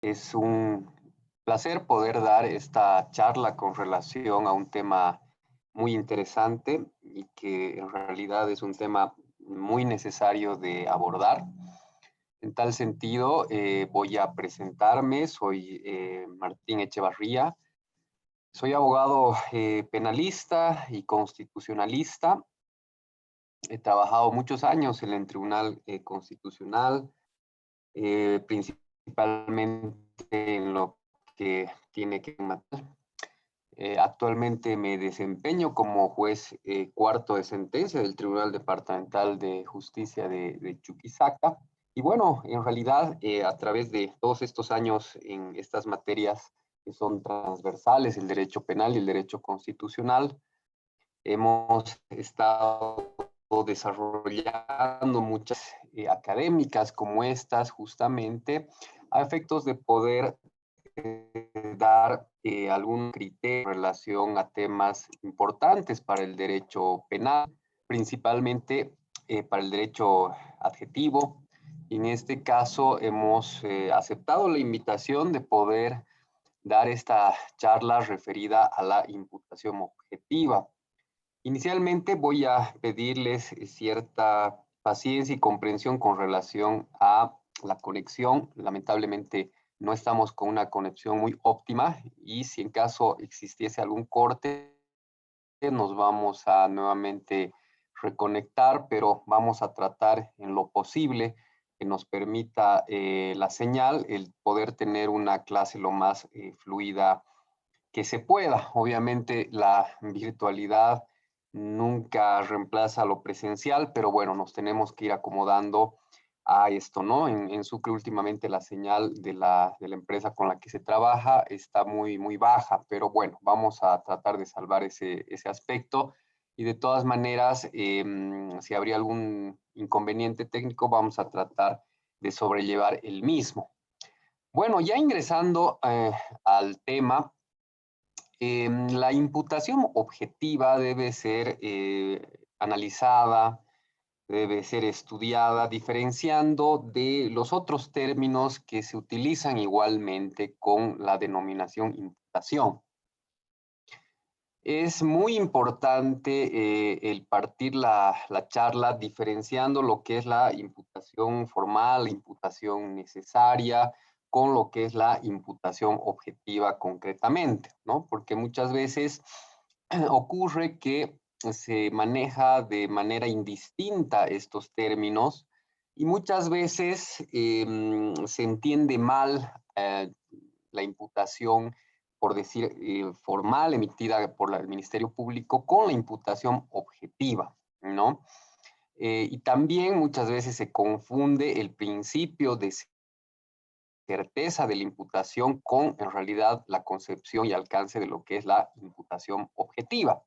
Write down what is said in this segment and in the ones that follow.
Es un placer poder dar esta charla con relación a un tema muy interesante y que en realidad es un tema muy necesario de abordar. En tal sentido, voy a presentarme. Soy Martín Echevarría. Soy abogado penalista y constitucionalista. He trabajado muchos años en el Tribunal Constitucional, principalmente en lo que tiene que matar. Actualmente me desempeño como juez cuarto de sentencia del Tribunal Departamental de Justicia de Chuquisaca. Y bueno, en realidad, a través de todos estos años en estas materias que son transversales, el derecho penal y el derecho constitucional, hemos estado desarrollando muchas académicas como estas, justamente a efectos de poder dar algún criterio en relación a temas importantes para el derecho penal, principalmente para el derecho adjetivo. En este caso hemos aceptado la invitación de poder dar esta charla referida a la imputación objetiva. Inicialmente voy a pedirles cierta paciencia y comprensión con relación a la conexión. Lamentablemente no estamos con una conexión muy óptima y si en caso existiese algún corte, nos vamos a nuevamente reconectar, pero vamos a tratar en lo posible que nos permita la señal, el poder tener una clase lo más fluida que se pueda. Obviamente la virtualidad nunca reemplaza lo presencial, pero bueno, nos tenemos que ir acomodando a esto, ¿no? En Sucre últimamente la señal de la empresa con la que se trabaja está muy baja, pero bueno, vamos a tratar de salvar ese aspecto y de todas maneras, si habría algún inconveniente técnico, vamos a tratar de sobrellevar el mismo. Bueno, ya ingresando al tema, la imputación objetiva debe ser analizada, debe ser estudiada, diferenciando de los otros términos que se utilizan igualmente con la denominación imputación. Es muy importante el partir la charla diferenciando lo que es la imputación formal, la imputación necesaria, con lo que es la imputación objetiva concretamente, ¿no? Porque muchas veces ocurre que se maneja de manera indistinta estos términos y muchas veces se entiende mal la imputación, por decir, formal emitida por el Ministerio Público con la imputación objetiva, ¿no? Y también muchas veces se confunde el principio de certeza de la imputación con, en realidad, la concepción y alcance de lo que es la imputación objetiva.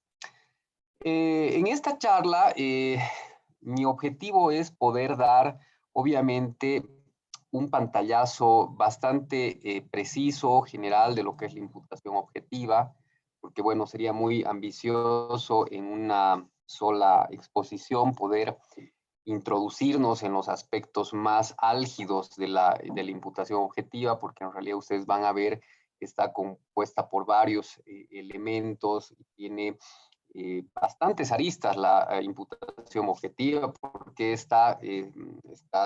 En esta charla, mi objetivo es poder dar, obviamente, un pantallazo bastante preciso, general, de lo que es la imputación objetiva, porque, bueno, sería muy ambicioso en una sola exposición poder introducirnos en los aspectos más álgidos de la imputación objetiva, porque en realidad ustedes van a ver que está compuesta por varios elementos y tiene bastantes aristas la imputación objetiva, porque está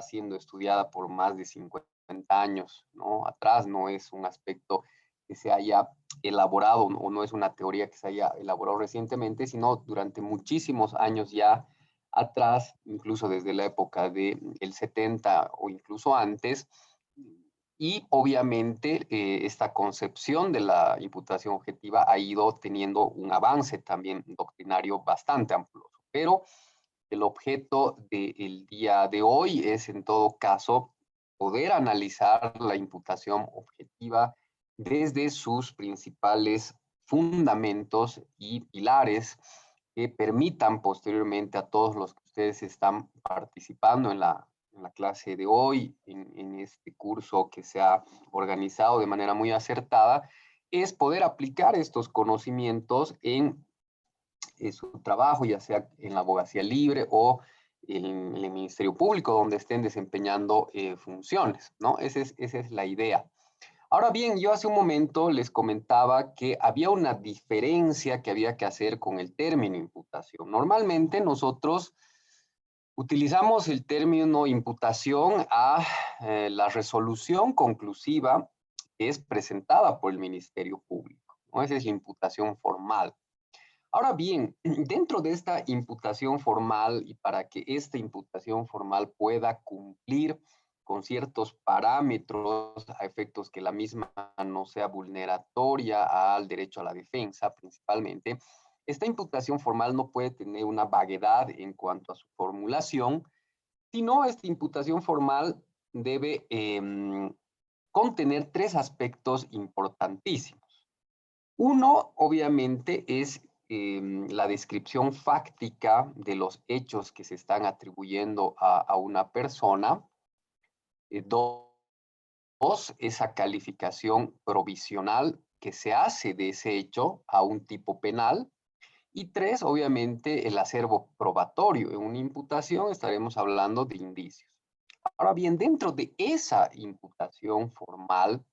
siendo estudiada por más de 50 años, ¿no? Atrás no es un aspecto que se haya elaborado o no es una teoría que se haya elaborado recientemente, sino durante muchísimos años ya atrás, incluso desde la época del 70 o incluso antes, y obviamente esta concepción de la imputación objetiva ha ido teniendo un avance también doctrinario bastante amplio. Pero el objeto del día de hoy es en todo caso poder analizar la imputación objetiva desde sus principales fundamentos y pilares que permitan posteriormente a todos los que ustedes están participando en la clase de hoy, en este curso que se ha organizado de manera muy acertada, es poder aplicar estos conocimientos en su trabajo, ya sea en la abogacía libre o en el Ministerio Público, donde estén desempeñando funciones, ¿no? Esa es la idea. Ahora bien, yo hace un momento les comentaba que había una diferencia que había que hacer con el término imputación. Normalmente nosotros utilizamos el término imputación a la resolución conclusiva que es presentada por el Ministerio Público, ¿no? Esa es la imputación formal. Ahora bien, dentro de esta imputación formal y para que esta imputación formal pueda cumplir con ciertos parámetros a efectos que la misma no sea vulneratoria al derecho a la defensa principalmente, esta imputación formal no puede tener una vaguedad en cuanto a su formulación, sino esta imputación formal debe contener tres aspectos importantísimos. Uno, obviamente, es la descripción fáctica de los hechos que se están atribuyendo a una persona. Dos, esa calificación provisional que se hace de ese hecho a un tipo penal. Y tres, obviamente, el acervo probatorio. En una imputación estaremos hablando de indicios. Ahora bien, dentro de esa imputación formal,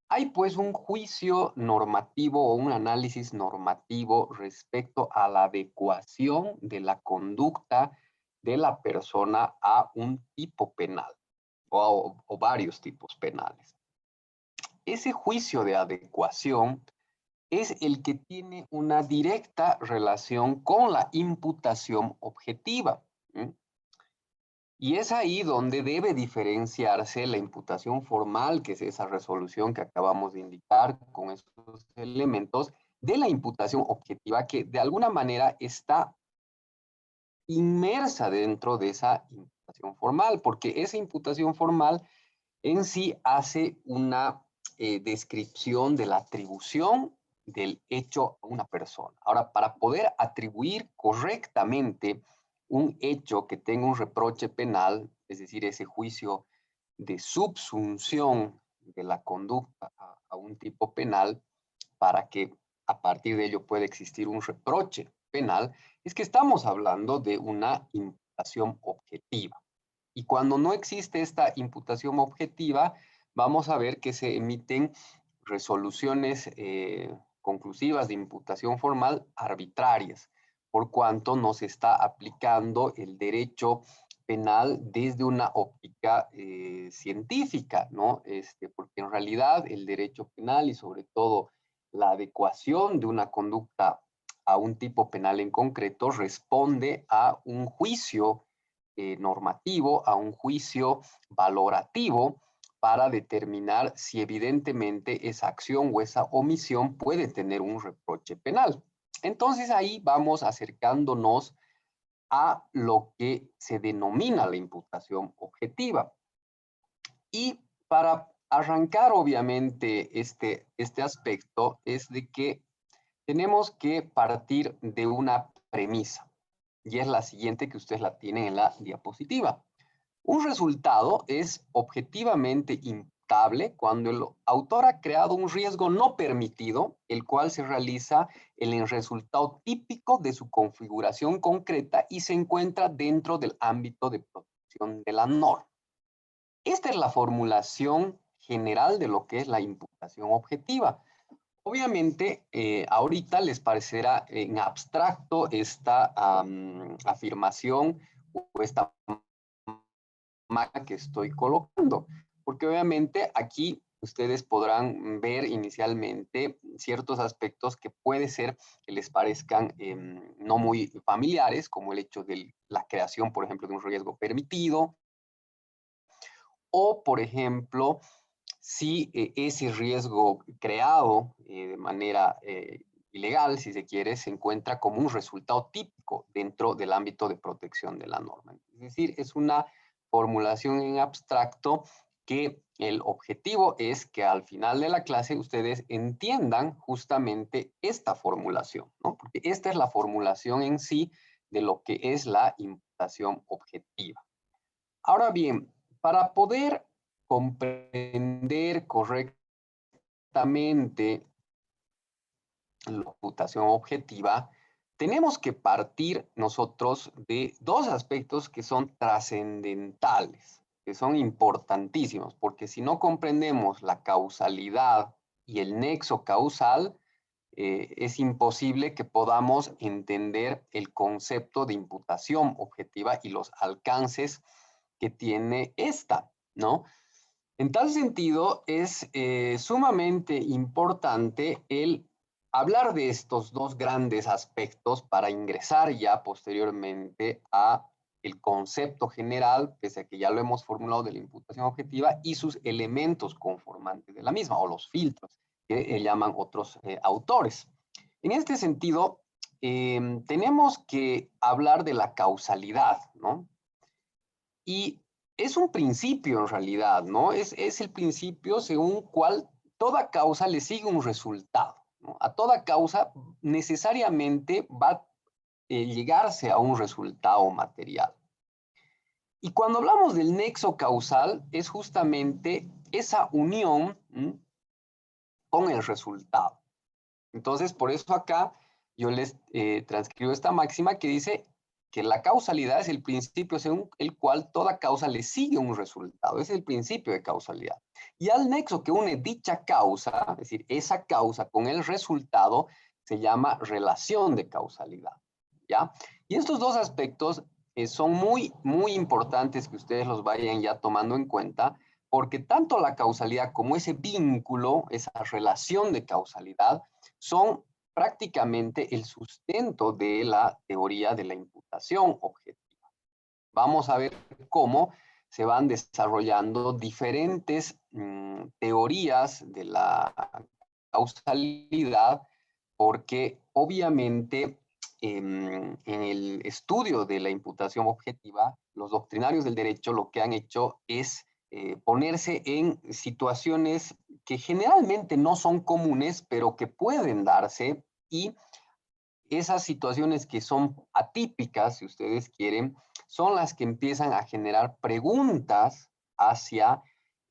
hay pues un juicio normativo o un análisis normativo respecto a la adecuación de la conducta de la persona a un tipo penal o varios tipos penales. Ese juicio de adecuación es el que tiene una directa relación con la imputación objetiva. ¿Sí? Y es ahí donde debe diferenciarse la imputación formal, que es esa resolución que acabamos de indicar con esos elementos, de la imputación objetiva, que de alguna manera está inmersa dentro de esa imputación formal, porque esa imputación formal en sí hace una descripción de la atribución del hecho a una persona. Ahora, para poder atribuir correctamente un hecho que tenga un reproche penal, es decir, ese juicio de subsunción de la conducta a un tipo penal, para que a partir de ello pueda existir un reproche penal, es que estamos hablando de una imputación objetiva. Y cuando no existe esta imputación objetiva, vamos a ver que se emiten resoluciones conclusivas de imputación formal arbitrarias, por cuanto no se está aplicando el derecho penal desde una óptica científica, ¿no? Porque en realidad el derecho penal y sobre todo la adecuación de una conducta a un tipo penal en concreto responde a un juicio normativo, a un juicio valorativo para determinar si evidentemente esa acción o esa omisión puede tener un reproche penal. Entonces ahí vamos acercándonos a lo que se denomina la imputación objetiva. Y para arrancar obviamente este aspecto es de que tenemos que partir de una premisa, y es la siguiente que ustedes la tienen en la diapositiva. Un resultado es objetivamente imputable cuando el autor ha creado un riesgo no permitido, el cual se realiza en el resultado típico de su configuración concreta y se encuentra dentro del ámbito de protección de la norma. Esta es la formulación general de lo que es la imputación objetiva. Obviamente, ahorita les parecerá en abstracto esta afirmación o esta marca que estoy colocando, porque obviamente aquí ustedes podrán ver inicialmente ciertos aspectos que puede ser que les parezcan no muy familiares, como el hecho de la creación, por ejemplo, de un riesgo permitido, o, por ejemplo, si ese riesgo creado de manera ilegal, si se quiere, se encuentra como un resultado típico dentro del ámbito de protección de la norma. Es decir, es una formulación en abstracto que el objetivo es que al final de la clase ustedes entiendan justamente esta formulación, ¿no? Porque esta es la formulación en sí de lo que es la imputación objetiva. Ahora bien, para poder comprender correctamente la imputación objetiva, tenemos que partir nosotros de dos aspectos que son trascendentales que son importantísimos, porque si no comprendemos la causalidad y el nexo causal, es imposible que podamos entender el concepto de imputación objetiva y los alcances que tiene esta, ¿no? En tal sentido, es sumamente importante el hablar de estos dos grandes aspectos para ingresar ya posteriormente a el concepto general, pese a que ya lo hemos formulado, de la imputación objetiva y sus elementos conformantes de la misma, o los filtros que llaman otros autores. En este sentido, tenemos que hablar de la causalidad, ¿no? Y es un principio en realidad, ¿no? Es el principio según cual toda causa le sigue un resultado, ¿no? A toda causa necesariamente va a llegarse a un resultado material. Y cuando hablamos del nexo causal, es justamente esa unión, ¿m?, con el resultado. Entonces, por eso acá yo les transcribo esta máxima que dice que la causalidad es el principio según el cual toda causa le sigue un resultado. Es el principio de causalidad. Y al nexo que une dicha causa, es decir, esa causa con el resultado, se llama relación de causalidad, ¿ya? Y estos dos aspectos son muy, muy importantes que ustedes los vayan ya tomando en cuenta, porque tanto la causalidad como ese vínculo, esa relación de causalidad, son prácticamente el sustento de la teoría de la imputación objetiva. Vamos a ver cómo se van desarrollando diferentes teorías de la causalidad, porque obviamente en el estudio de la imputación objetiva, los doctrinarios del derecho lo que han hecho es ponerse en situaciones que generalmente no son comunes, pero que pueden darse, y esas situaciones que son atípicas, si ustedes quieren, son las que empiezan a generar preguntas hacia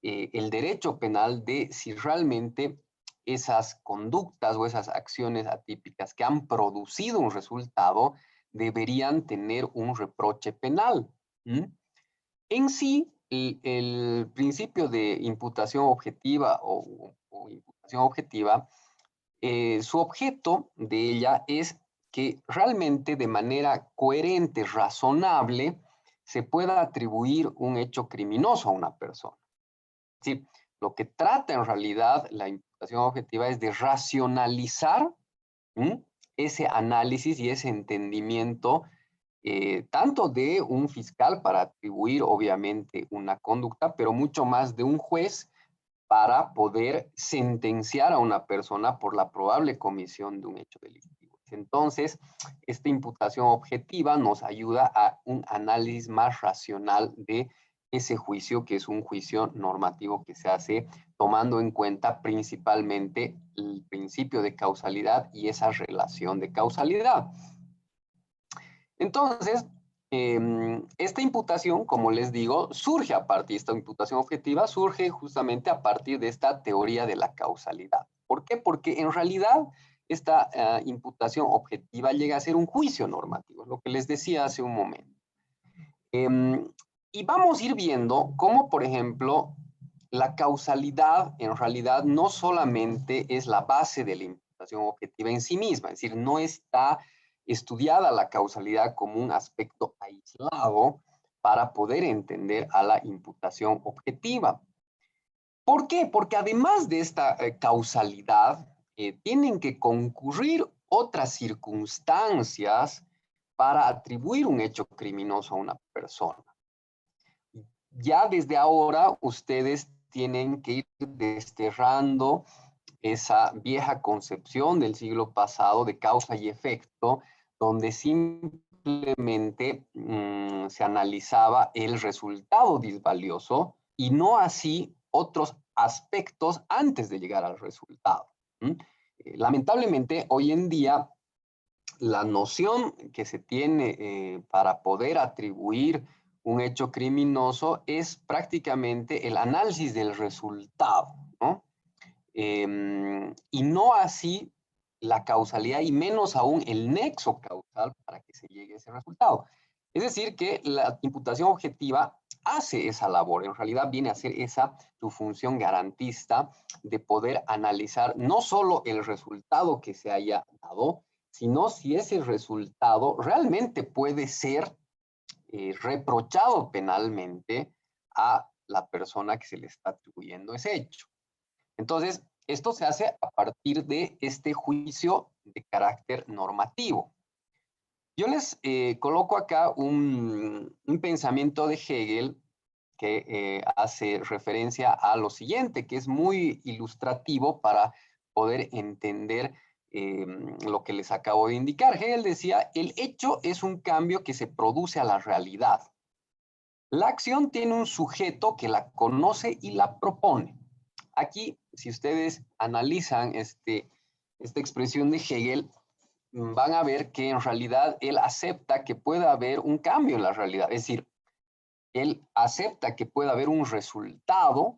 el derecho penal de si realmente esas conductas o esas acciones atípicas que han producido un resultado deberían tener un reproche penal. ¿Mm? En sí, el principio de imputación objetiva o imputación objetiva, su objeto de ella es que realmente de manera coherente, razonable, se pueda atribuir un hecho criminoso a una persona. Sí, lo que trata en realidad la imputación objetiva es de racionalizar, ¿m?, ese análisis y ese entendimiento tanto de un fiscal para atribuir obviamente una conducta, pero mucho más de un juez para poder sentenciar a una persona por la probable comisión de un hecho delictivo. Entonces, esta imputación objetiva nos ayuda a un análisis más racional de ese juicio, que es un juicio normativo que se hace tomando en cuenta principalmente el principio de causalidad y esa relación de causalidad. Entonces, esta imputación, como les digo, surge a partir, esta imputación objetiva surge justamente a partir de esta teoría de la causalidad. ¿Por qué? Porque en realidad esta imputación objetiva llega a ser un juicio normativo, lo que les decía hace un momento. Y vamos a ir viendo cómo, por ejemplo, la causalidad en realidad no solamente es la base de la imputación objetiva en sí misma, es decir, no está estudiada la causalidad como un aspecto aislado para poder entender a la imputación objetiva. ¿Por qué? Porque además de esta causalidad, tienen que concurrir otras circunstancias para atribuir un hecho criminoso a una persona. Ya desde ahora ustedes tienen que ir desterrando esa vieja concepción del siglo pasado de causa y efecto, donde simplemente se analizaba el resultado disvalioso y no así otros aspectos antes de llegar al resultado. Lamentablemente, hoy en día, la noción que se tiene para poder atribuir un hecho criminoso es prácticamente el análisis del resultado, ¿no? Y no así la causalidad y menos aún el nexo causal para que se llegue a ese resultado. Es decir, que la imputación objetiva hace esa labor, en realidad viene a hacer esa su función garantista de poder analizar no solo el resultado que se haya dado, sino si ese resultado realmente puede ser reprochado penalmente a la persona que se le está atribuyendo ese hecho. Entonces, esto se hace a partir de este juicio de carácter normativo. Yo les coloco acá un pensamiento de Hegel que hace referencia a lo siguiente, que es muy ilustrativo para poder entender lo que les acabo de indicar. Hegel decía, el hecho es un cambio que se produce a la realidad. La acción tiene un sujeto que la conoce y la propone. Aquí, si ustedes analizan esta expresión de Hegel, van a ver que en realidad él acepta que pueda haber un cambio en la realidad. Es decir, él acepta que pueda haber un resultado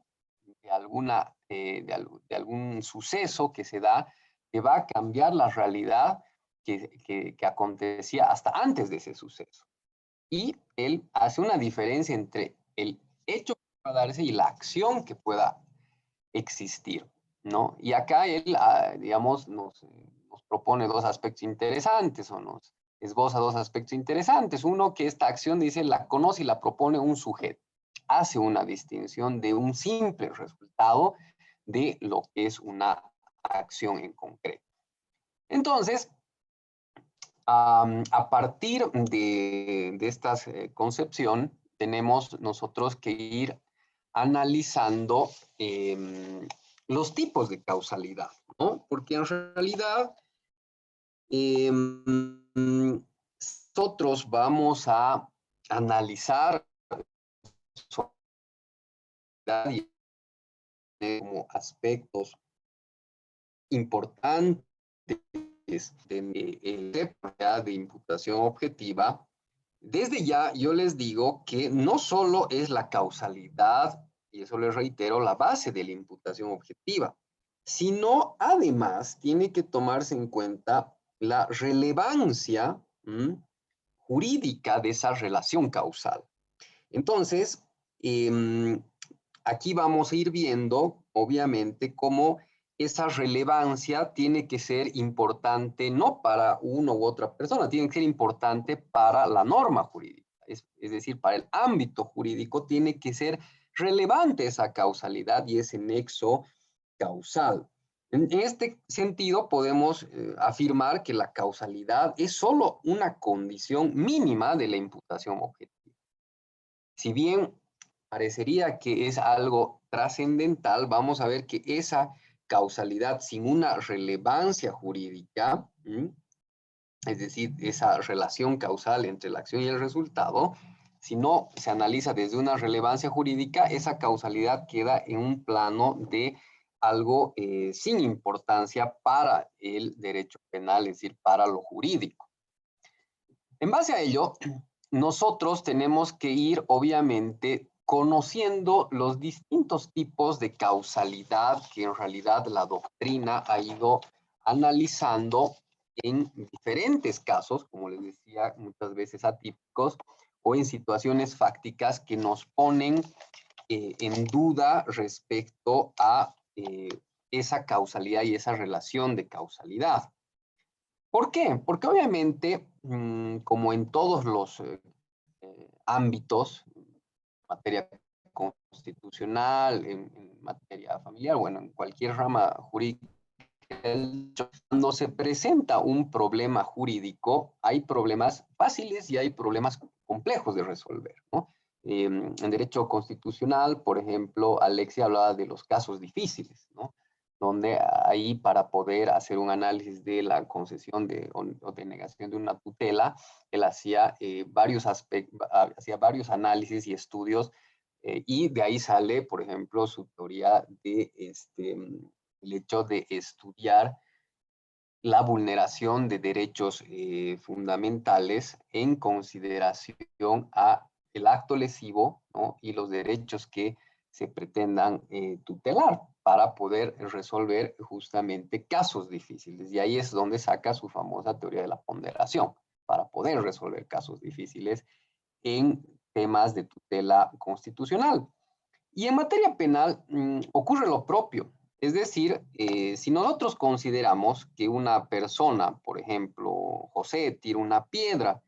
de algún suceso que se da que va a cambiar la realidad que acontecía hasta antes de ese suceso. Y él hace una diferencia entre el hecho que pueda darse y la acción que pueda existir, ¿no? Y acá él, digamos, nos propone dos aspectos interesantes o nos esboza dos aspectos interesantes. Uno, que esta acción, dice, la conoce y la propone un sujeto. Hace una distinción de un simple resultado de lo que es una acción en concreto. Entonces, a partir de esta concepción, tenemos nosotros que ir analizando los tipos de causalidad, ¿no? Porque en realidad nosotros vamos a analizar como aspectos importantes de imputación objetiva. Desde ya yo les digo que no solo es la causalidad, y eso les reitero, la base de la imputación objetiva, sino además tiene que tomarse en cuenta la relevancia jurídica de esa relación causal. Entonces, aquí vamos a ir viendo, obviamente, cómo esa relevancia tiene que ser importante no para uno u otra persona, tiene que ser importante para la norma jurídica. Es decir, para el ámbito jurídico tiene que ser relevante esa causalidad y ese nexo causal. En este sentido, podemos afirmar que la causalidad es solo una condición mínima de la imputación objetiva. Si bien parecería que es algo trascendental, vamos a ver que esa causalidad sin una relevancia jurídica, es decir, esa relación causal entre la acción y el resultado, si no se analiza desde una relevancia jurídica, esa causalidad queda en un plano de algo sin importancia para el derecho penal, es decir, para lo jurídico. En base a ello, nosotros tenemos que ir, obviamente, conociendo los distintos tipos de causalidad que en realidad la doctrina ha ido analizando en diferentes casos, como les decía, muchas veces atípicos, o en situaciones fácticas que nos ponen en duda respecto a esa causalidad y esa relación de causalidad. ¿Por qué? Porque obviamente, como en todos los ámbitos, materia constitucional, en materia familiar, bueno, en cualquier rama jurídica, cuando se presenta un problema jurídico, hay problemas fáciles y hay problemas complejos de resolver, ¿no? En derecho constitucional, por ejemplo, Alexia hablaba de los casos difíciles, ¿no? Donde ahí para poder hacer un análisis de la concesión o denegación de una tutela, él hacía varios análisis y estudios y de ahí sale, por ejemplo, su teoría de el hecho de estudiar la vulneración de derechos fundamentales en consideración a el acto lesivo, ¿no? Y los derechos que se pretendan tutelar para poder resolver justamente casos difíciles. Y ahí es donde saca su famosa teoría de la ponderación, para poder resolver casos difíciles en temas de tutela constitucional. Y en materia penal ocurre lo propio. Es decir, si nosotros consideramos que una persona, por ejemplo, José, tira una piedra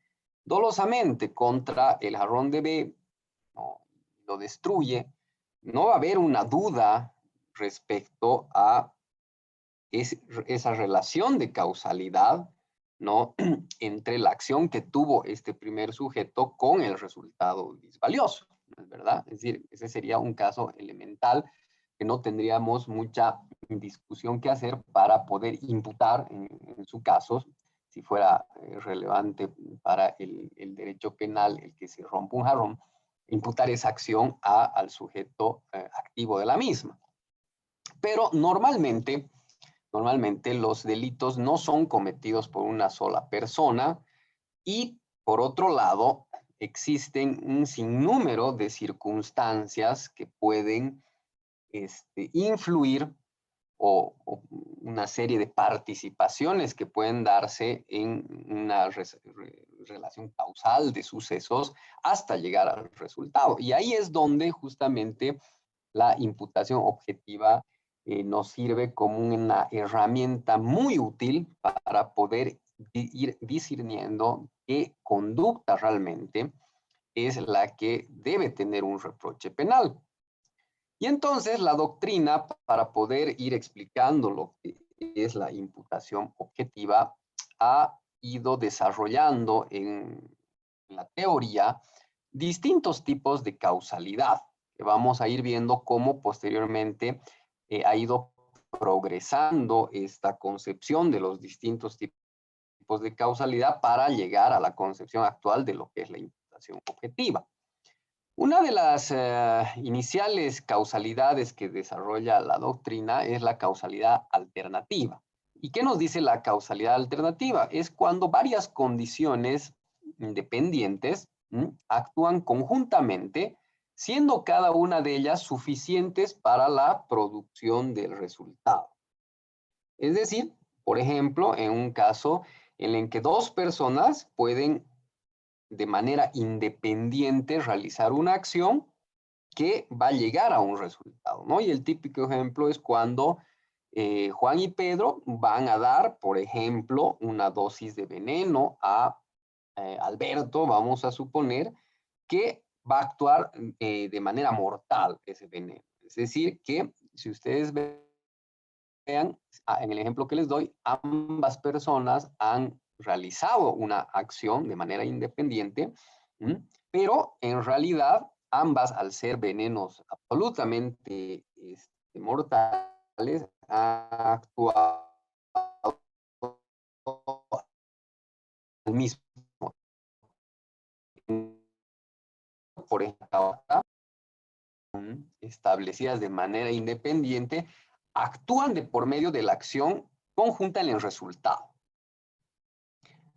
dolosamente contra el jarrón de B, ¿no?, lo destruye, no va a haber una duda respecto a esa relación de causalidad, ¿no?, entre la acción que tuvo este primer sujeto con el resultado disvalioso, ¿no es verdad? Es decir, ese sería un caso elemental que no tendríamos mucha discusión que hacer para poder imputar, en su caso, si fuera relevante para el derecho penal el que se rompa un jarrón, imputar esa acción al sujeto activo de la misma. Pero normalmente los delitos no son cometidos por una sola persona y, por otro lado, existen un sinnúmero de circunstancias que pueden influir o una serie de participaciones que pueden darse en una relación causal de sucesos hasta llegar al resultado. Y ahí es donde justamente la imputación objetiva nos sirve como una herramienta muy útil para poder ir discerniendo qué conducta realmente es la que debe tener un reproche penal. Y entonces la doctrina, para poder ir explicando lo que es la imputación objetiva, ha ido desarrollando en la teoría distintos tipos de causalidad, que vamos a ir viendo cómo posteriormente ha ido progresando esta concepción de los distintos tipos de causalidad para llegar a la concepción actual de lo que es la imputación objetiva. Una de las iniciales causalidades que desarrolla la doctrina es la causalidad alternativa. ¿Y qué nos dice la causalidad alternativa? Es cuando varias condiciones independientes actúan conjuntamente, siendo cada una de ellas suficientes para la producción del resultado. Es decir, por ejemplo, en un caso en el que dos personas pueden de manera independiente realizar una acción que va a llegar a un resultado, ¿no? Y el típico ejemplo es cuando Juan y Pedro van a dar, por ejemplo, una dosis de veneno a Alberto, vamos a suponer, que va a actuar de manera mortal ese veneno. Es decir, que si ustedes vean, en el ejemplo que les doy, ambas personas han realizado una acción de manera independiente, pero en realidad ambas, al ser venenos absolutamente mortales, han actuado al mismo tiempo. Por ejemplo, establecidas de manera independiente, actúan de por medio de la acción conjunta en el resultado,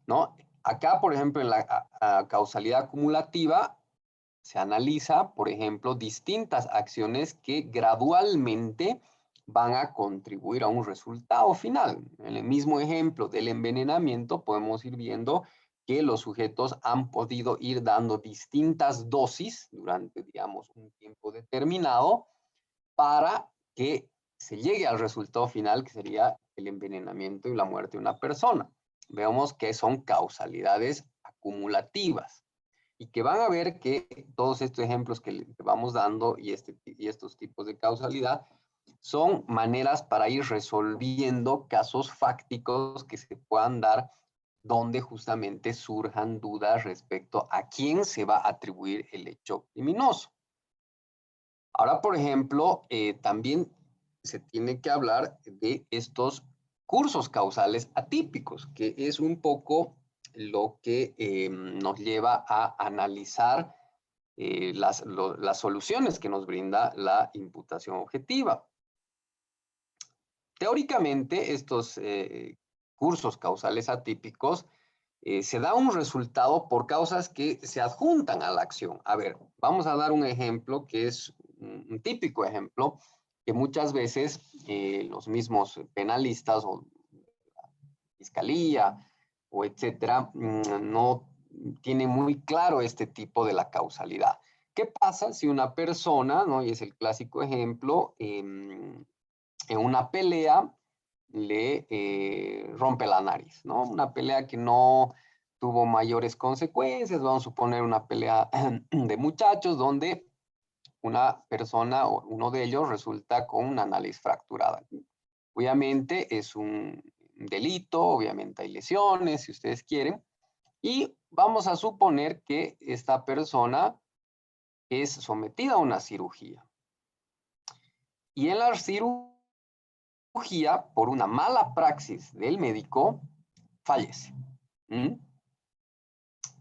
¿no? Acá, por ejemplo, en la causalidad acumulativa, se analiza, por ejemplo, distintas acciones que gradualmente van a contribuir a un resultado final. En el mismo ejemplo del envenenamiento, podemos ir viendo que los sujetos han podido ir dando distintas dosis durante, digamos, un tiempo determinado para que se llegue al resultado final, que sería el envenenamiento y la muerte de una persona. Veamos que son causalidades acumulativas y que van a ver que todos estos ejemplos que vamos dando y estos tipos de causalidad son maneras para ir resolviendo casos fácticos que se puedan dar donde justamente surjan dudas respecto a quién se va a atribuir el hecho criminoso. Ahora, por ejemplo, también se tiene que hablar de estos cursos causales atípicos, que es un poco lo que nos lleva a analizar las soluciones que nos brinda la imputación objetiva. Teóricamente, estos cursos causales atípicos se da un resultado por causas que se adjuntan a la acción. A ver, vamos a dar un ejemplo que es un típico ejemplo que muchas veces los mismos penalistas o fiscalía o etcétera no tienen muy claro este tipo de la causalidad. ¿Qué pasa si una persona, ¿no? Y es el clásico ejemplo, en una pelea le rompe la nariz, ¿no? Una pelea que no tuvo mayores consecuencias, vamos a suponer una pelea de muchachos donde una persona o uno de ellos resulta con una nariz fracturada. Obviamente es un delito, obviamente hay lesiones, si ustedes quieren, y vamos a suponer que esta persona es sometida a una cirugía. Y en la cirugía, por una mala praxis del médico, fallece. ¿Mm?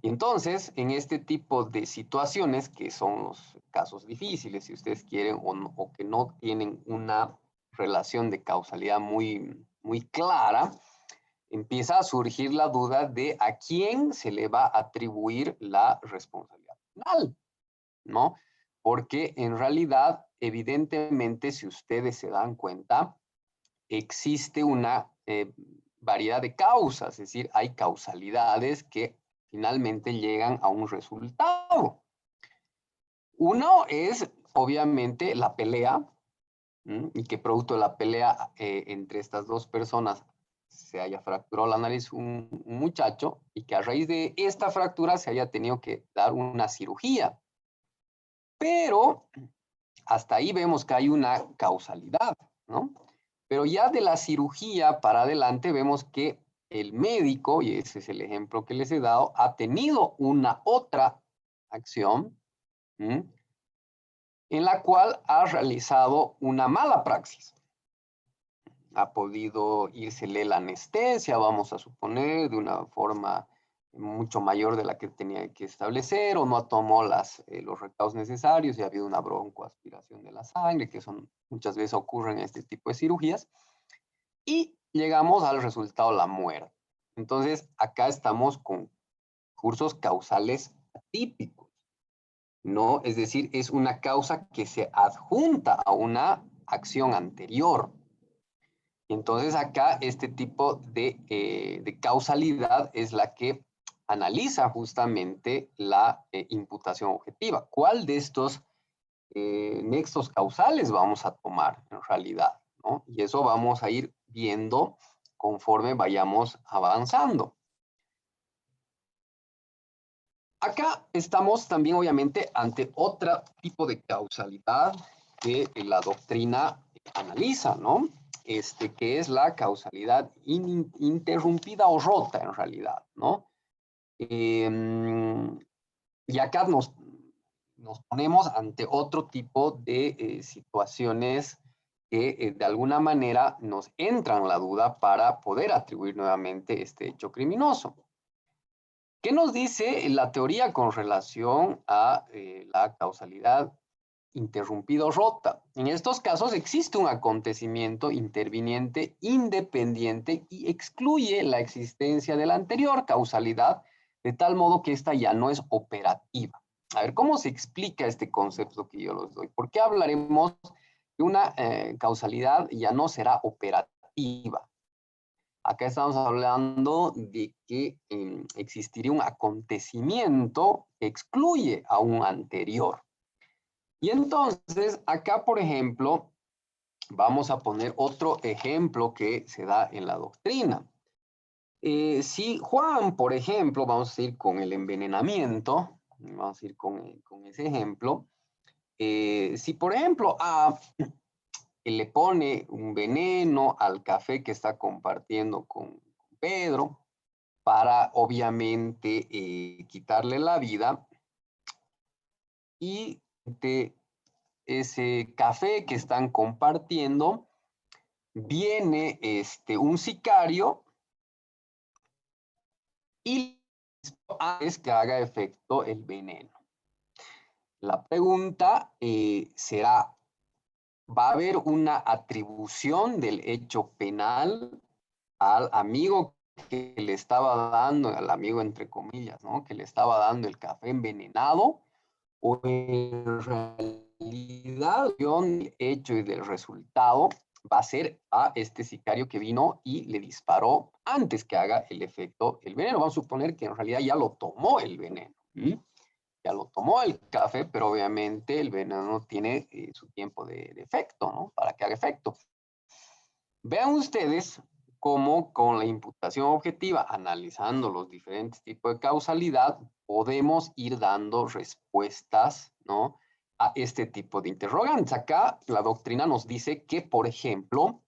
Y entonces, en este tipo de situaciones, que son los casos difíciles, si ustedes quieren, o que no tienen una relación de causalidad muy clara, empieza a surgir la duda de a quién se le va a atribuir la responsabilidad penal, ¿no? Porque en realidad, evidentemente, si ustedes se dan cuenta, existe una variedad de causas, es decir, hay causalidades que finalmente llegan a un resultado. Uno es, obviamente, la pelea, y que producto de la pelea entre estas dos personas se haya fracturado la nariz un muchacho y que a raíz de esta fractura se haya tenido que dar una cirugía. Pero hasta ahí vemos que hay una causalidad, ¿no? Pero ya de la cirugía para adelante vemos que el médico, y ese es el ejemplo que les he dado, ha tenido una otra acción, ¿m? En la cual ha realizado una mala praxis. Ha podido írsele la anestesia, vamos a suponer, de una forma mucho mayor de la que tenía que establecer, o no tomó los recaudos necesarios y ha habido una broncoaspiración de la sangre, que son, muchas veces ocurren en este tipo de cirugías, y llegamos al resultado, la muerte. Entonces, acá estamos con cursos causales atípicos, ¿no? Es decir, es una causa que se adjunta a una acción anterior. Entonces acá este tipo de causalidad es la que analiza justamente la imputación objetiva. ¿Cuál de estos nexos causales vamos a tomar en realidad, ¿no? Y eso vamos a ir viendo conforme vayamos avanzando. Acá estamos también obviamente ante otro tipo de causalidad que la doctrina analiza, ¿no? Que es la causalidad interrumpida o rota en realidad, ¿no? Y acá nos ponemos ante otro tipo de situaciones que de alguna manera nos entran la duda para poder atribuir nuevamente este hecho criminoso. ¿Qué nos dice la teoría con relación a la causalidad interrumpida o rota? En estos casos existe un acontecimiento interviniente independiente y excluye la existencia de la anterior causalidad, de tal modo que esta ya no es operativa. A ver, ¿cómo se explica este concepto que yo les doy? ¿Por qué hablaremos de una causalidad ya no será operativa? Acá estamos hablando de que existiría un acontecimiento que excluye a un anterior. Y entonces, acá, por ejemplo, vamos a poner otro ejemplo que se da en la doctrina. Si Juan, por ejemplo, vamos a ir con el envenenamiento, vamos a ir con ese ejemplo. Si, por ejemplo, A le pone un veneno al café que está compartiendo con Pedro, para obviamente quitarle la vida, y de ese café que están compartiendo viene un sicario y es que haga efecto el veneno. La pregunta será, ¿va a haber una atribución del hecho penal al amigo que le estaba dando, al amigo entre comillas, ¿no? Que le estaba dando el café envenenado, o en realidad del hecho y del resultado va a ser a este sicario que vino y le disparó antes que haga el efecto el veneno. Vamos a suponer que en realidad ya lo tomó el veneno. Ya lo tomó el café, pero obviamente el veneno tiene su tiempo de efecto, ¿no? Para que haga efecto. Vean ustedes cómo con la imputación objetiva, analizando los diferentes tipos de causalidad, podemos ir dando respuestas, ¿no?, a este tipo de interrogantes. Acá la doctrina nos dice que, por ejemplo,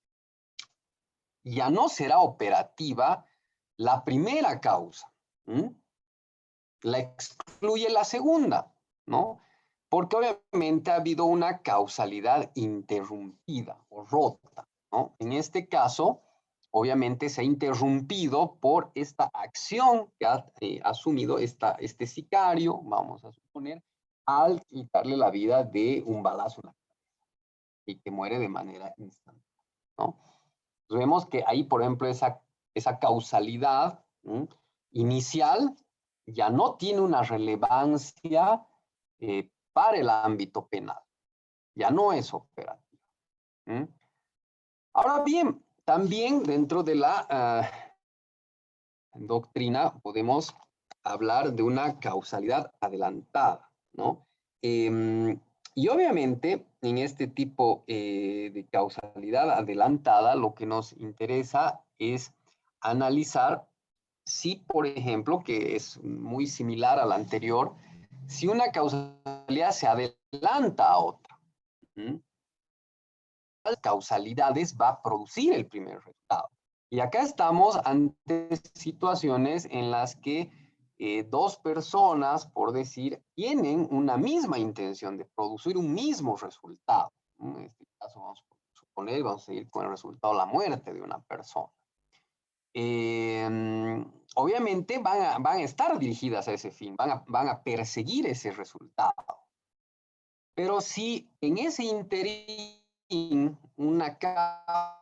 ya no será operativa la primera causa. La excluye la segunda, ¿no? Porque obviamente ha habido una causalidad interrumpida o rota, ¿no? En este caso, obviamente se ha interrumpido por esta acción que ha asumido este sicario, vamos a suponer, al quitarle la vida de un balazo en la cabeza y que muere de manera instantánea, ¿no? Entonces vemos que ahí, por ejemplo, esa causalidad inicial ya no tiene una relevancia para el ámbito penal, ya no es operativa. Ahora bien, también dentro de la doctrina podemos hablar de una causalidad adelantada, ¿no? Y obviamente en este tipo de causalidad adelantada lo que nos interesa es analizar si, por ejemplo, que es muy similar a la anterior, si una causalidad se adelanta a otra, ¿cuáles causalidades va a producir el primer resultado? Y acá estamos ante situaciones en las que dos personas, por decir, tienen una misma intención de producir un mismo resultado. En este caso vamos a suponer, vamos a seguir con el resultado de la muerte de una persona. Obviamente van a estar dirigidas a ese fin, van a perseguir ese resultado. Pero si en ese interín una causa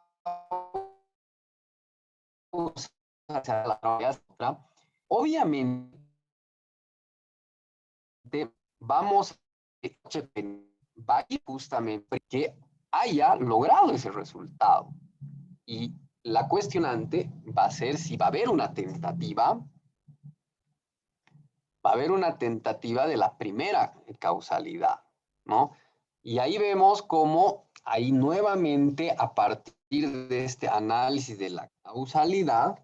hacia la otra, obviamente vamos va a ir justamente que haya logrado ese resultado. Y la cuestionante va a ser si va a haber una tentativa, de la primera causalidad, ¿no? Y ahí vemos cómo ahí nuevamente a partir de este análisis de la causalidad,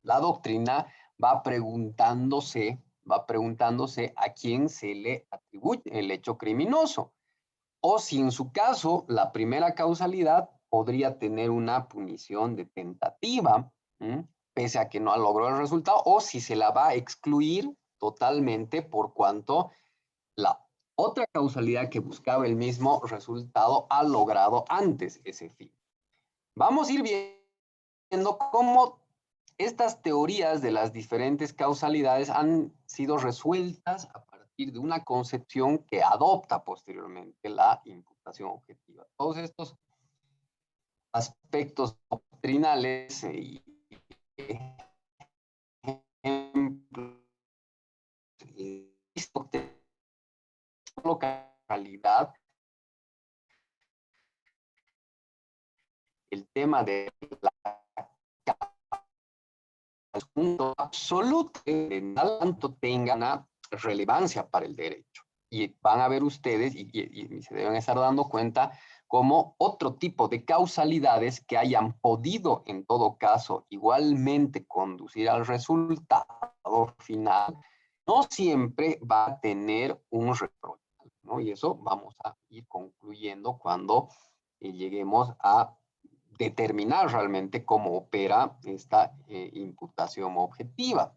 la doctrina va preguntándose a quién se le atribuye el hecho criminoso, o si en su caso la primera causalidad podría tener una punición de tentativa, pese a que no logró el resultado, o si se la va a excluir totalmente por cuanto la otra causalidad que buscaba el mismo resultado ha logrado antes ese fin. Vamos a ir viendo cómo estas teorías de las diferentes causalidades han sido resueltas a partir de una concepción que adopta posteriormente la imputación objetiva. Todos estos aspectos doctrinales y localidad, el tema de la punto absoluto tanto tenga una relevancia para el derecho. Y van a ver ustedes, y se deben estar dando cuenta, como otro tipo de causalidades que hayan podido, en todo caso, igualmente conducir al resultado final, no siempre va a tener un reproche, ¿no? Y eso vamos a ir concluyendo cuando lleguemos a determinar realmente cómo opera esta imputación objetiva.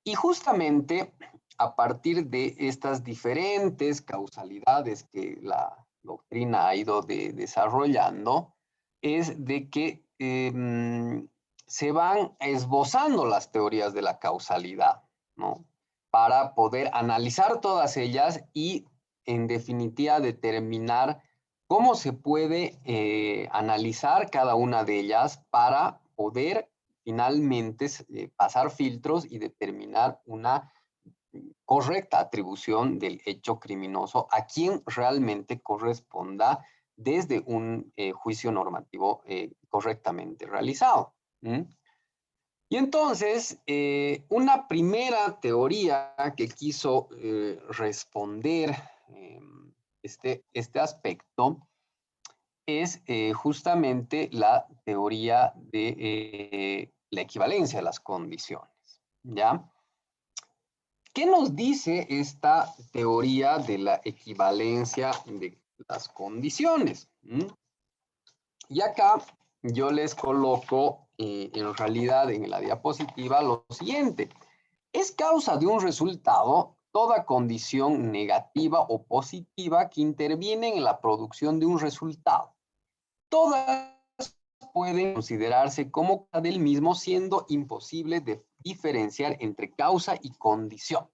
Y justamente a partir de estas diferentes causalidades que la doctrina ha ido desarrollando, es de que se van esbozando las teorías de la causalidad, ¿no? Para poder analizar todas ellas y, en definitiva, determinar cómo se puede analizar cada una de ellas para poder finalmente pasar filtros y determinar una correcta atribución del hecho criminoso a quien realmente corresponda desde un juicio normativo correctamente realizado. ¿Mm? Y entonces, una primera teoría que quiso responder este aspecto es justamente la teoría de la equivalencia de las condiciones, ¿ya? ¿Qué nos dice esta teoría de la equivalencia de las condiciones? ¿Mm? Y acá yo les coloco en realidad en la diapositiva lo siguiente. Es causa de un resultado toda condición negativa o positiva que interviene en la producción de un resultado. Todas pueden considerarse como del mismo, siendo imposible de diferenciar entre causa y condición.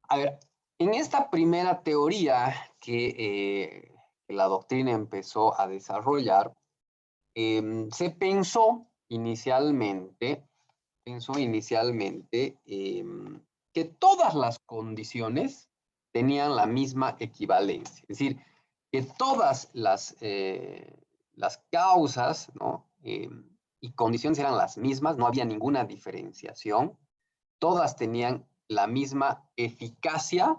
A ver, en esta primera teoría que la doctrina empezó a desarrollar, se pensó inicialmente que todas las condiciones tenían la misma equivalencia. Es decir, que todas las causas, ¿no? Y condiciones eran las mismas, no había ninguna diferenciación. Todas tenían la misma eficacia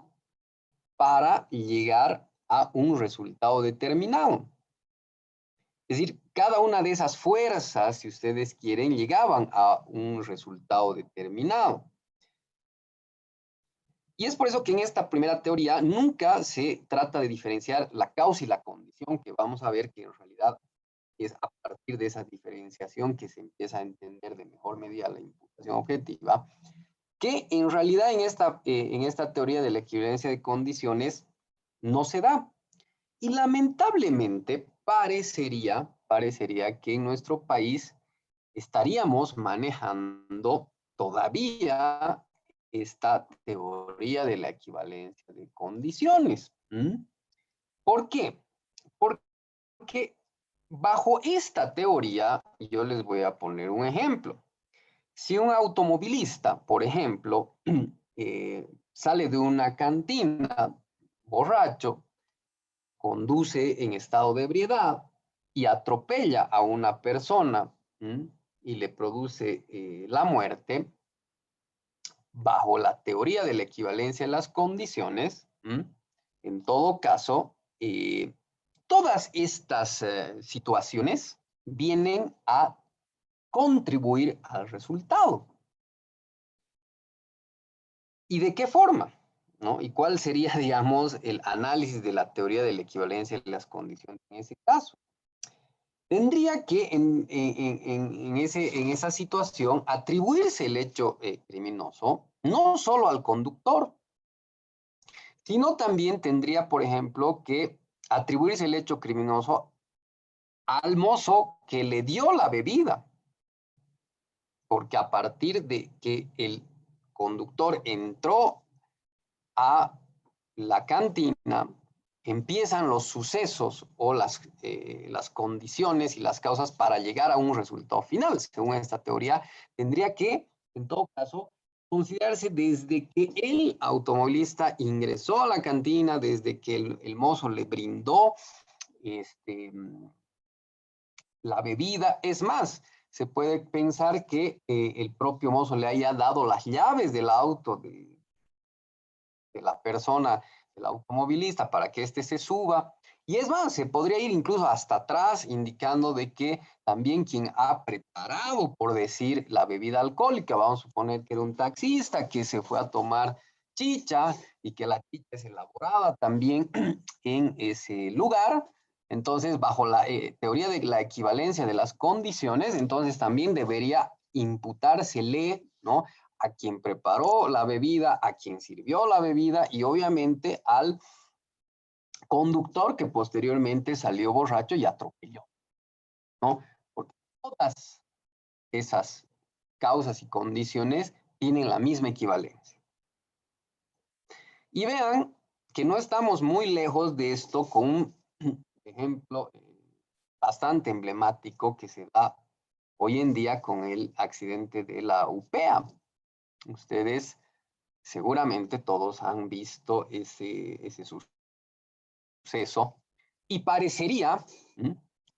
para llegar a un resultado determinado. Es decir, cada una de esas fuerzas, si ustedes quieren, llegaban a un resultado determinado. Y es por eso que en esta primera teoría nunca se trata de diferenciar la causa y la condición, que vamos a ver que en realidad es a partir de esa diferenciación que se empieza a entender de mejor medida la imputación objetiva, que en realidad en esta teoría de la equivalencia de condiciones no se da. Y lamentablemente parecería que en nuestro país estaríamos manejando todavía esta teoría de la equivalencia de condiciones. ¿Mm? ¿Por qué? Porque bajo esta teoría, yo les voy a poner un ejemplo. Si un automovilista, por ejemplo, sale de una cantina borracho, conduce en estado de ebriedad y atropella a una persona y le produce la muerte, bajo la teoría de la equivalencia de las condiciones, en todo caso, todas estas situaciones vienen a contribuir al resultado. ¿Y de qué forma? ¿No? ¿Y cuál sería, digamos, el análisis de la teoría de la equivalencia de las condiciones en ese caso? Tendría que en esa situación atribuirse el hecho criminoso no solo al conductor, sino también tendría, por ejemplo, que atribuirse el hecho criminoso al mozo que le dio la bebida, porque a partir de que el conductor entró a la cantina, empiezan los sucesos o las condiciones y las causas para llegar a un resultado final. Según esta teoría, tendría que, en todo caso, considerarse desde que el automovilista ingresó a la cantina, desde que el mozo le brindó la bebida. Es más, se puede pensar que el propio mozo le haya dado las llaves del auto de la persona, del automovilista, para que éste se suba. Y es más, se podría ir incluso hasta atrás, indicando de que también quien ha preparado, por decir, la bebida alcohólica, vamos a suponer que era un taxista que se fue a tomar chicha y que la chicha es elaborada también en ese lugar. Entonces, bajo la teoría de la equivalencia de las condiciones, entonces también debería imputársele, ¿no?, a quien preparó la bebida, a quien sirvió la bebida y obviamente al conductor que posteriormente salió borracho y atropelló, ¿no? Porque todas esas causas y condiciones tienen la misma equivalencia. Y vean que no estamos muy lejos de esto con un ejemplo bastante emblemático que se da hoy en día con el accidente de la UPEA. Ustedes seguramente todos han visto ese suceso Y parecería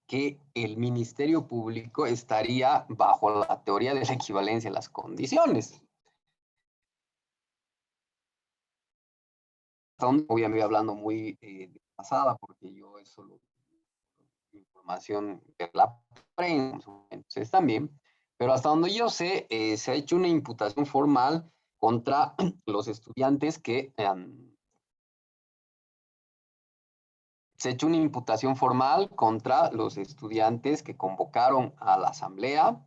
que el Ministerio Público estaría bajo la teoría de la equivalencia de las condiciones. Obviamente voy hablando muy de pasada, porque yo eso lo información de la prensa, entonces también, pero hasta donde yo sé, se ha hecho una imputación formal contra los estudiantes que se ha hecho una imputación formal contra los estudiantes que convocaron a la asamblea.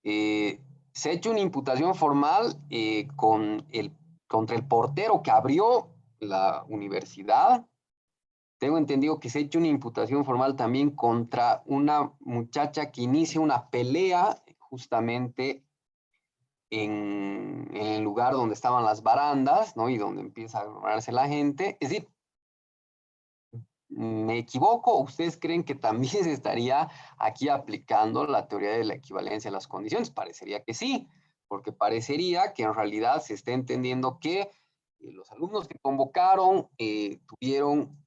Se ha hecho una imputación formal contra el portero que abrió la universidad. Tengo entendido que se ha hecho una imputación formal también contra una muchacha que inicia una pelea justamente en el lugar donde estaban las barandas, ¿no? Y donde empieza a aglomerarse la gente. Es decir, ¿me equivoco o ustedes creen que también se estaría aquí aplicando la teoría de la equivalencia a las condiciones? Parecería que sí, porque parecería que en realidad se está entendiendo que los alumnos que convocaron tuvieron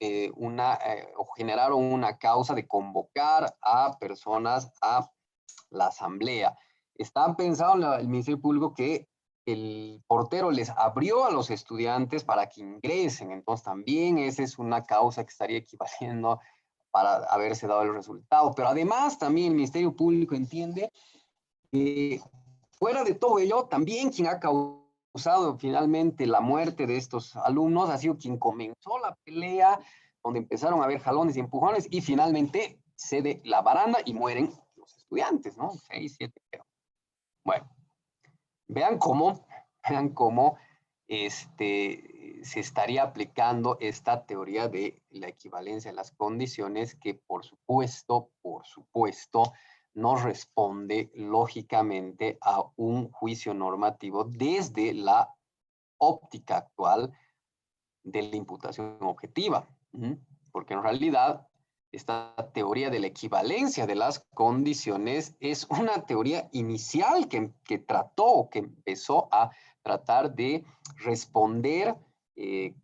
o generaron una causa de convocar a personas a la asamblea. Están pensando el Ministerio Público que el portero les abrió a los estudiantes para que ingresen, entonces también esa es una causa que estaría equivaliendo para haberse dado el resultado. Pero además también el Ministerio Público entiende que fuera de todo ello, también quien ha causado finalmente la muerte de estos alumnos ha sido quien comenzó la pelea, donde empezaron a haber jalones y empujones y finalmente cede la baranda y mueren los estudiantes, ¿no? 6, 7, pero bueno. Vean cómo se estaría aplicando esta teoría de la equivalencia de las condiciones que por supuesto, no responde lógicamente a un juicio normativo desde la óptica actual de la imputación objetiva. Porque en realidad esta teoría de la equivalencia de las condiciones es una teoría inicial que trató, que empezó a tratar de responder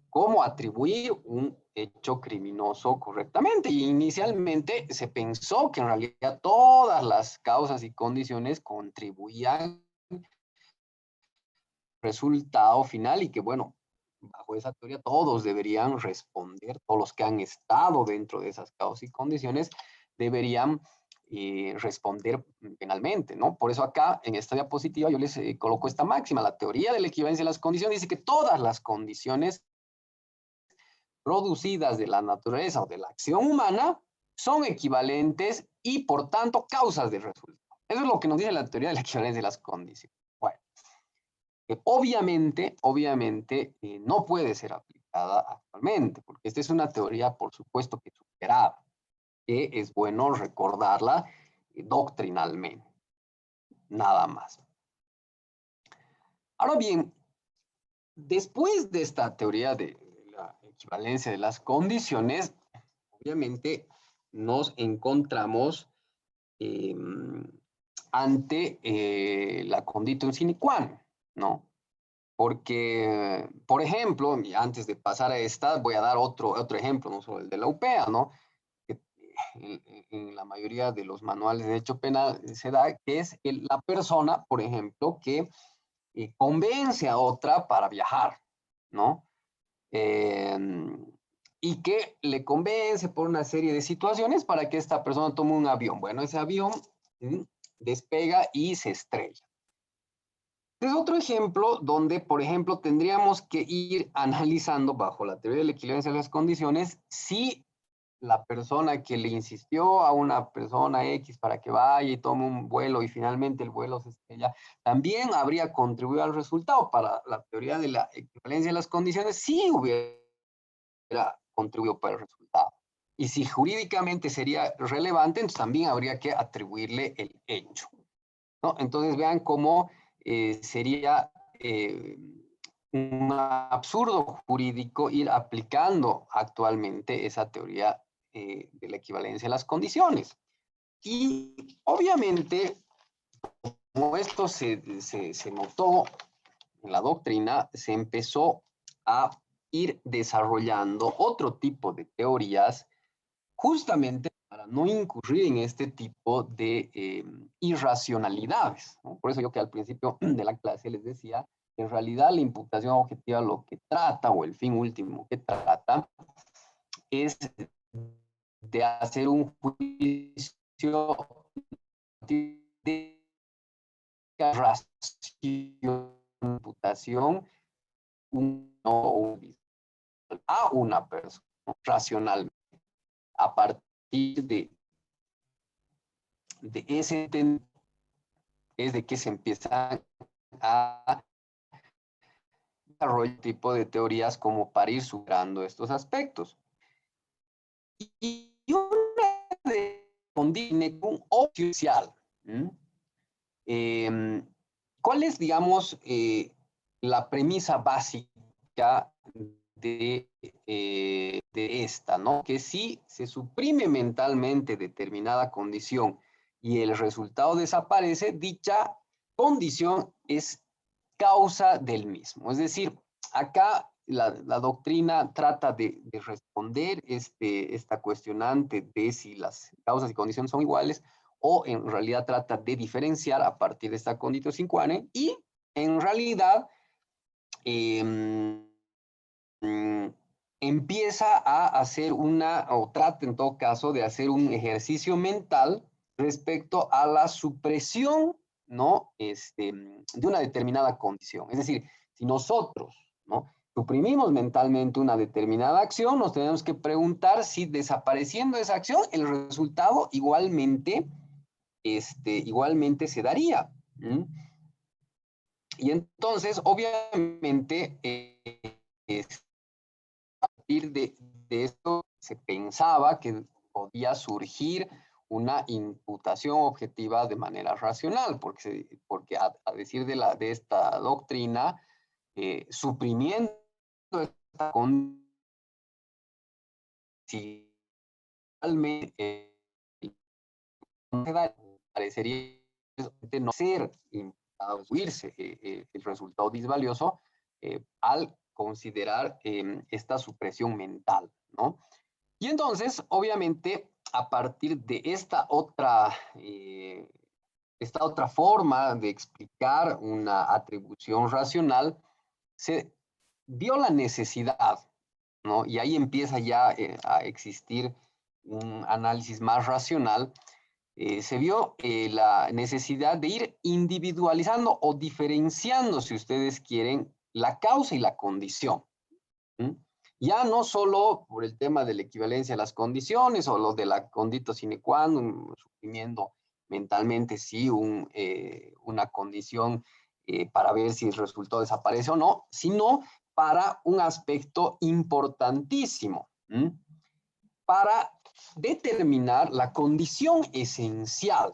cómo atribuir un hecho criminoso correctamente. Y inicialmente se pensó que en realidad todas las causas y condiciones contribuían al resultado final y que, bueno, bajo esa teoría todos deberían responder, todos los que han estado dentro de esas causas y condiciones deberían responder penalmente, ¿no? Por eso acá, en esta diapositiva, yo les coloco esta máxima. La teoría de la equivalencia de las condiciones dice que todas las condiciones producidas de la naturaleza o de la acción humana son equivalentes y, por tanto, causas del resultado. Eso es lo que nos dice la teoría de la equivalencia de las condiciones. Bueno, obviamente no puede ser aplicada actualmente, porque esta es una teoría, por supuesto, que superada, que es bueno recordarla doctrinalmente, nada más. Ahora bien, después de esta teoría de la equivalencia de las condiciones, obviamente nos encontramos ante la conditum sine qua non, ¿no? Porque, por ejemplo, antes de pasar a esta, voy a dar otro ejemplo, no solo el de la UPEA, ¿no? Que en la mayoría de los manuales de derecho penal se da, que es la persona, por ejemplo, que convence a otra para viajar, ¿no? Eh, y que le convence por una serie de situaciones para que esta persona tome un avión. Bueno, ese avión despega y se estrella. Es otro ejemplo donde, por ejemplo, tendríamos que ir analizando bajo la teoría de la equivalencia de las condiciones si la persona que le insistió a una persona X para que vaya y tome un vuelo y finalmente el vuelo se estrella, también habría contribuido al resultado. Para la teoría de la equivalencia de las condiciones, sí hubiera contribuido para el resultado. Y si jurídicamente sería relevante, entonces también habría que atribuirle el hecho, ¿no? Entonces vean cómo sería un absurdo jurídico ir aplicando actualmente esa teoría de la equivalencia de las condiciones. Y obviamente, como esto se notó en la doctrina, se empezó a ir desarrollando otro tipo de teorías justamente para no incurrir en este tipo de irracionalidades, ¿no? Por eso yo que al principio de la clase les decía, que en realidad la imputación objetiva lo que trata, o el fin último que trata, es de hacer un juicio de ración, imputación, a una persona racionalmente, a partir de ese es de que se empiezan a desarrollar tipo de teorías como para ir superando estos aspectos. Y una de condición con oficial. ¿Cuál es, digamos, la premisa básica de esta, ¿no? Que si se suprime mentalmente determinada condición y el resultado desaparece, dicha condición es causa del mismo. Es decir, acá la doctrina trata de responder esta cuestionante de si las causas y condiciones son iguales, o en realidad trata de diferenciar a partir de esta condición sine qua non, y en realidad eh, empieza a hacer o trata en todo caso de hacer un ejercicio mental respecto a la supresión, ¿no? De una determinada condición. Es decir, si nosotros, ¿no?, suprimimos mentalmente una determinada acción, nos tenemos que preguntar si desapareciendo esa acción, el resultado igualmente se daría. Y entonces, obviamente, a partir de esto se pensaba que podía surgir una imputación objetiva de manera racional, porque a decir de esta doctrina, suprimiendo esta condición, si realmente parecería no ser imputado, huirse el resultado disvalioso al considerar esta supresión mental, ¿no? Y entonces, obviamente, a partir de esta otra forma de explicar una atribución racional, se vio la necesidad, ¿no? Y ahí empieza ya a existir un análisis más racional. Se vio la necesidad de ir individualizando o diferenciando, si ustedes quieren, la causa y la condición. ¿Mm? Ya no solo por el tema de la equivalencia a las condiciones o lo de la condito sine qua non, suprimiendo mentalmente sí una condición para ver si el resultado desaparece o no, sino para un aspecto importantísimo, para determinar la condición esencial.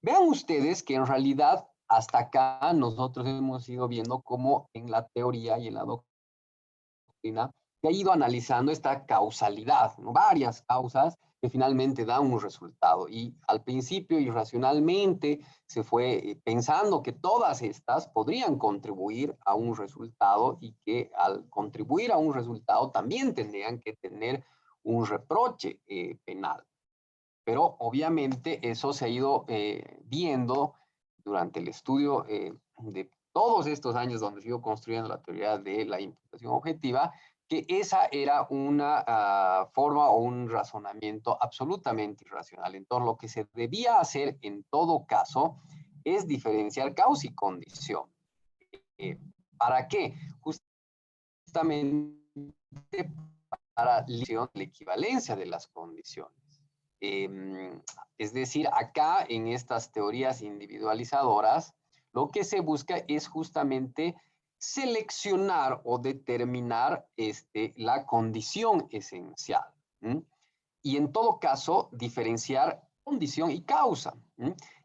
Vean ustedes que en realidad hasta acá nosotros hemos ido viendo cómo en la teoría y en la doctrina que ha ido analizando esta causalidad, ¿no? Varias causas que finalmente dan un resultado. Y al principio, irracionalmente, se fue pensando que todas estas podrían contribuir a un resultado y que al contribuir a un resultado también tendrían que tener un reproche penal. Pero obviamente eso se ha ido viendo durante el estudio de todos estos años donde se ha ido construyendo la teoría de la imputación objetiva, que esa era una forma o un razonamiento absolutamente irracional. Entonces, lo que se debía hacer en todo caso es diferenciar causa y condición. ¿Para qué? Justamente para la equivalencia de las condiciones. Es decir, acá en estas teorías individualizadoras, lo que se busca es justamente seleccionar o determinar la condición esencial. Y en todo caso, diferenciar condición y causa.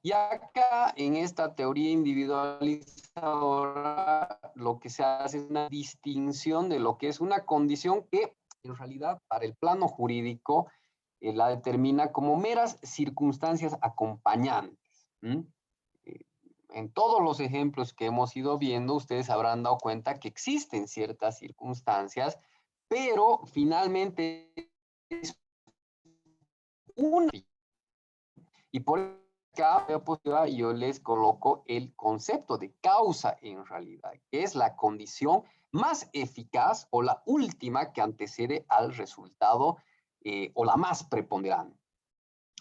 Y acá en esta teoría individualizadora, lo que se hace es una distinción de lo que es una condición que en realidad para el plano jurídico la determina como meras circunstancias acompañantes. en todos los ejemplos que hemos ido viendo, ustedes habrán dado cuenta que existen ciertas circunstancias, pero finalmente es una. Y por cada diapositiva yo les coloco el concepto de causa en realidad, que es la condición más eficaz o la última que antecede al resultado o la más preponderante.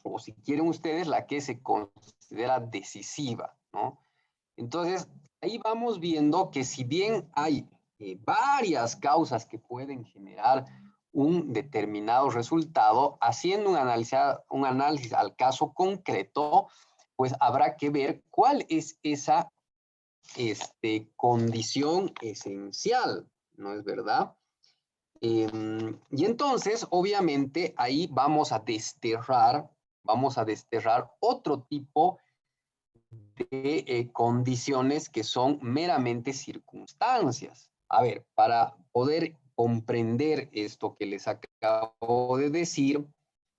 O si quieren ustedes, la que se considera decisiva, ¿no? Entonces, ahí vamos viendo que si bien hay varias causas que pueden generar un determinado resultado, haciendo un análisis al caso concreto, pues habrá que ver cuál es esa condición esencial, ¿no es verdad? Y entonces, obviamente, ahí vamos a desterrar otro tipo de condiciones que son meramente circunstancias. A ver, para poder comprender esto que les acabo de decir,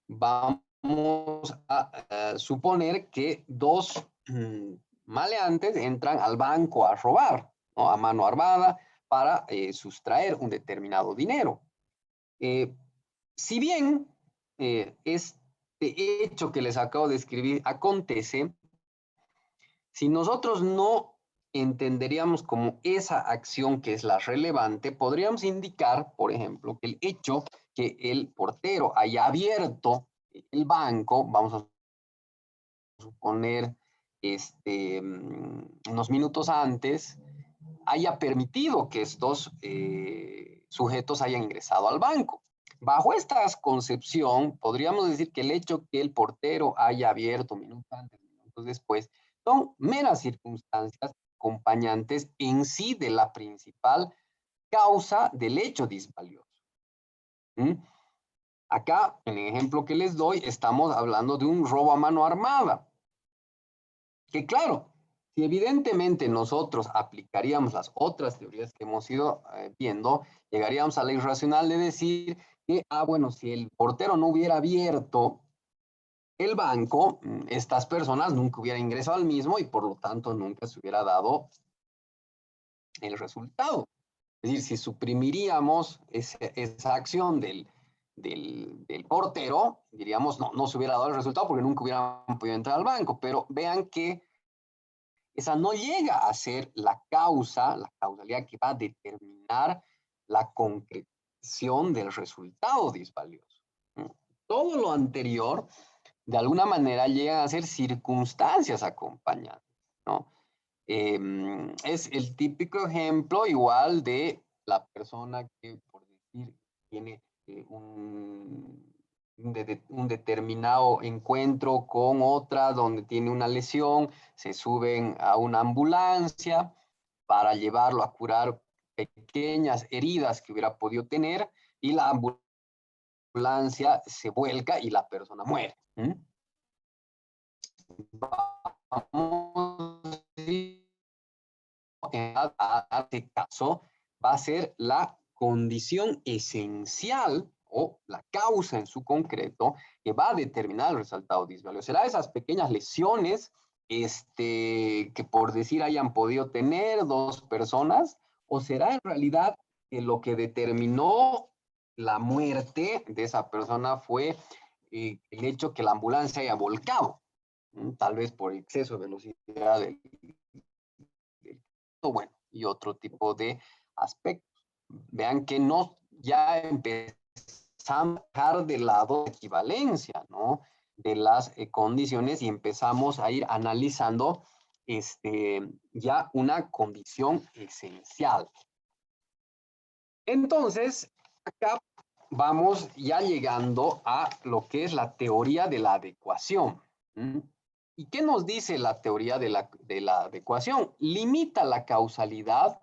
vamos a suponer que dos maleantes entran al banco a robar, ¿no? A mano armada para sustraer un determinado dinero. Si bien este hecho que les acabo de escribir acontece, si nosotros no entenderíamos como esa acción que es la relevante, podríamos indicar, por ejemplo, que el hecho que el portero haya abierto el banco, vamos a suponer unos minutos antes, haya permitido que estos sujetos hayan ingresado al banco. Bajo esta concepción, podríamos decir que el hecho que el portero haya abierto minutos antes, minutos después, son meras circunstancias acompañantes en sí de la principal causa del hecho disvalioso. ¿Mm? Acá, en el ejemplo que les doy, estamos hablando de un robo a mano armada. Que claro, si evidentemente nosotros aplicaríamos las otras teorías que hemos ido viendo, llegaríamos a la irracional de decir que, bueno, si el portero no hubiera abierto el banco, estas personas nunca hubieran ingresado al mismo y por lo tanto nunca se hubiera dado el resultado. Es decir, si suprimiríamos esa acción del portero, diríamos, no se hubiera dado el resultado porque nunca hubieran podido entrar al banco. Pero vean que esa no llega a ser la causalidad que va a determinar la concreción del resultado disvalioso. Todo lo anterior, de alguna manera, llega a ser circunstancias acompañantes, ¿no? Es el típico ejemplo igual de la persona que, por decir, tiene un determinado encuentro con otra donde tiene una lesión, se suben a una ambulancia para llevarlo a curar pequeñas heridas que hubiera podido tener y la ambulancia se vuelca y la persona muere. Vamos a este caso va a ser la condición esencial o la causa en su concreto que va a determinar el resultado disvalioso. Será esas pequeñas lesiones que por decir hayan podido tener dos personas, o será en realidad que lo que determinó la muerte de esa persona fue el hecho que la ambulancia haya volcado, tal vez por exceso de velocidad bueno, y otro tipo de aspectos. Vean que no ya empezamos a dejar de lado la equivalencia, ¿no? De las condiciones y empezamos a ir analizando ya una condición esencial. Entonces, acá vamos ya llegando a lo que es la teoría de la adecuación. ¿Y qué nos dice la teoría de la adecuación? Limita la causalidad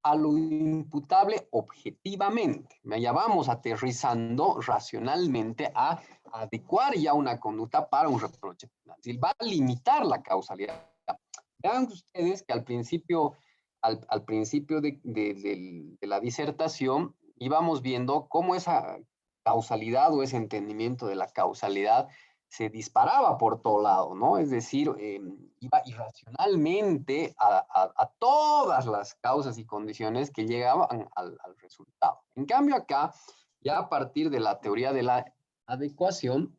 a lo imputable objetivamente. Ya vamos aterrizando racionalmente a adecuar ya una conducta para un reproche penal. Es decir, va a limitar la causalidad. Vean ustedes que al principio de la disertación íbamos viendo cómo esa causalidad o ese entendimiento de la causalidad se disparaba por todo lado, ¿no? Es decir, iba irracionalmente a todas las causas y condiciones que llegaban al resultado. En cambio acá, ya a partir de la teoría de la adecuación,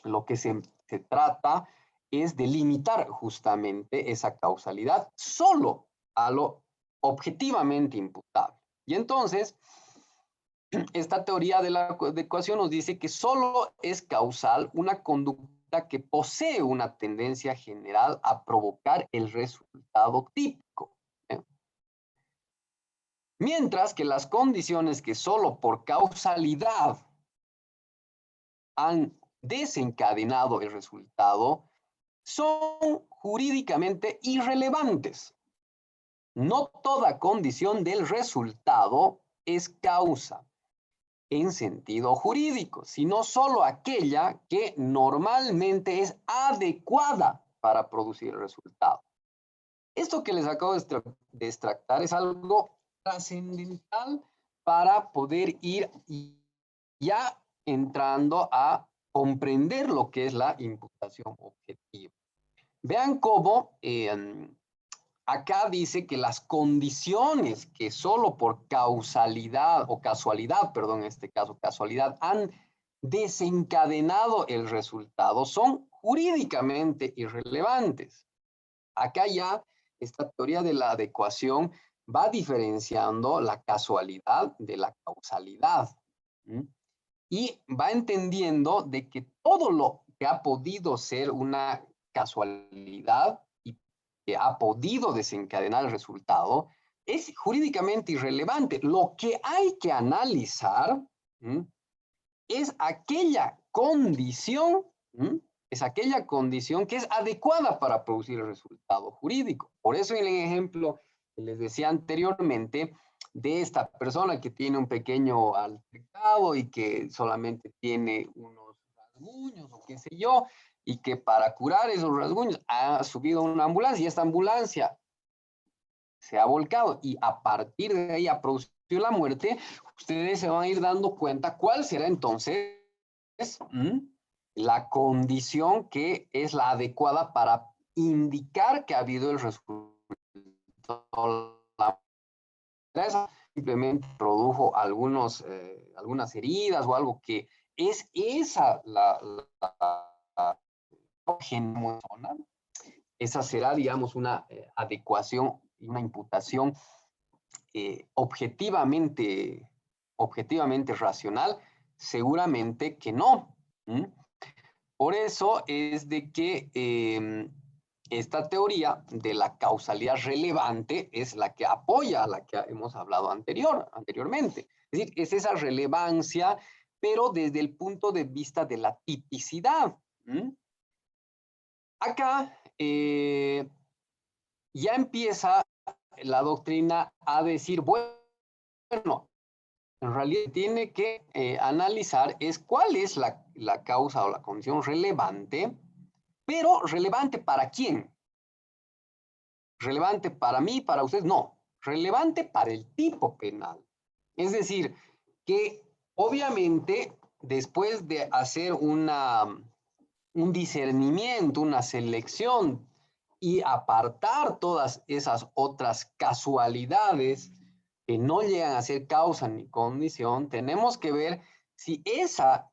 lo que se trata es de limitar justamente esa causalidad solo a lo objetivamente imputable. Y entonces, esta teoría de la adecuación nos dice que solo es causal una conducta que posee una tendencia general a provocar el resultado típico, ¿eh? Mientras que las condiciones que solo por causalidad han desencadenado el resultado son jurídicamente irrelevantes. No toda condición del resultado es causa en sentido jurídico, sino solo aquella que normalmente es adecuada para producir el resultado. Esto que les acabo de extractar es algo trascendental para poder ir ya entrando a comprender lo que es la imputación objetiva. Vean cómo acá dice que las condiciones que solo por causalidad o casualidad, perdón, en este caso casualidad, han desencadenado el resultado son jurídicamente irrelevantes. Acá ya esta teoría de la adecuación va diferenciando la casualidad de la causalidad. ¿Mm? Y va entendiendo de que todo lo que ha podido ser una casualidad y que ha podido desencadenar el resultado es jurídicamente irrelevante. Lo que hay que analizar es aquella condición, es aquella condición que es adecuada para producir el resultado jurídico. Por eso en el ejemplo que les decía anteriormente, de esta persona que tiene un pequeño altercado y que solamente tiene unos rasguños o qué sé yo, y que para curar esos rasguños ha subido una ambulancia y esta ambulancia se ha volcado y a partir de ahí ha producido la muerte, ustedes se van a ir dando cuenta cuál será entonces la condición que es la adecuada para indicar que ha habido el resultado. Simplemente produjo algunas heridas o algo que es esa esa será, digamos, una adecuación y una imputación objetivamente racional, seguramente que no. Por eso es de que esta teoría de la causalidad relevante es la que apoya a la que hemos hablado anteriormente. Es decir, es esa relevancia, pero desde el punto de vista de la tipicidad. Acá ya empieza la doctrina a decir, bueno, en realidad tiene que analizar es cuál es la causa o la condición relevante, pero relevante para quién. Relevante para mí, para ustedes, no. Relevante para el tipo penal. Es decir, que obviamente después de hacer un discernimiento, una selección y apartar todas esas otras casualidades que no llegan a ser causa ni condición, tenemos que ver si esa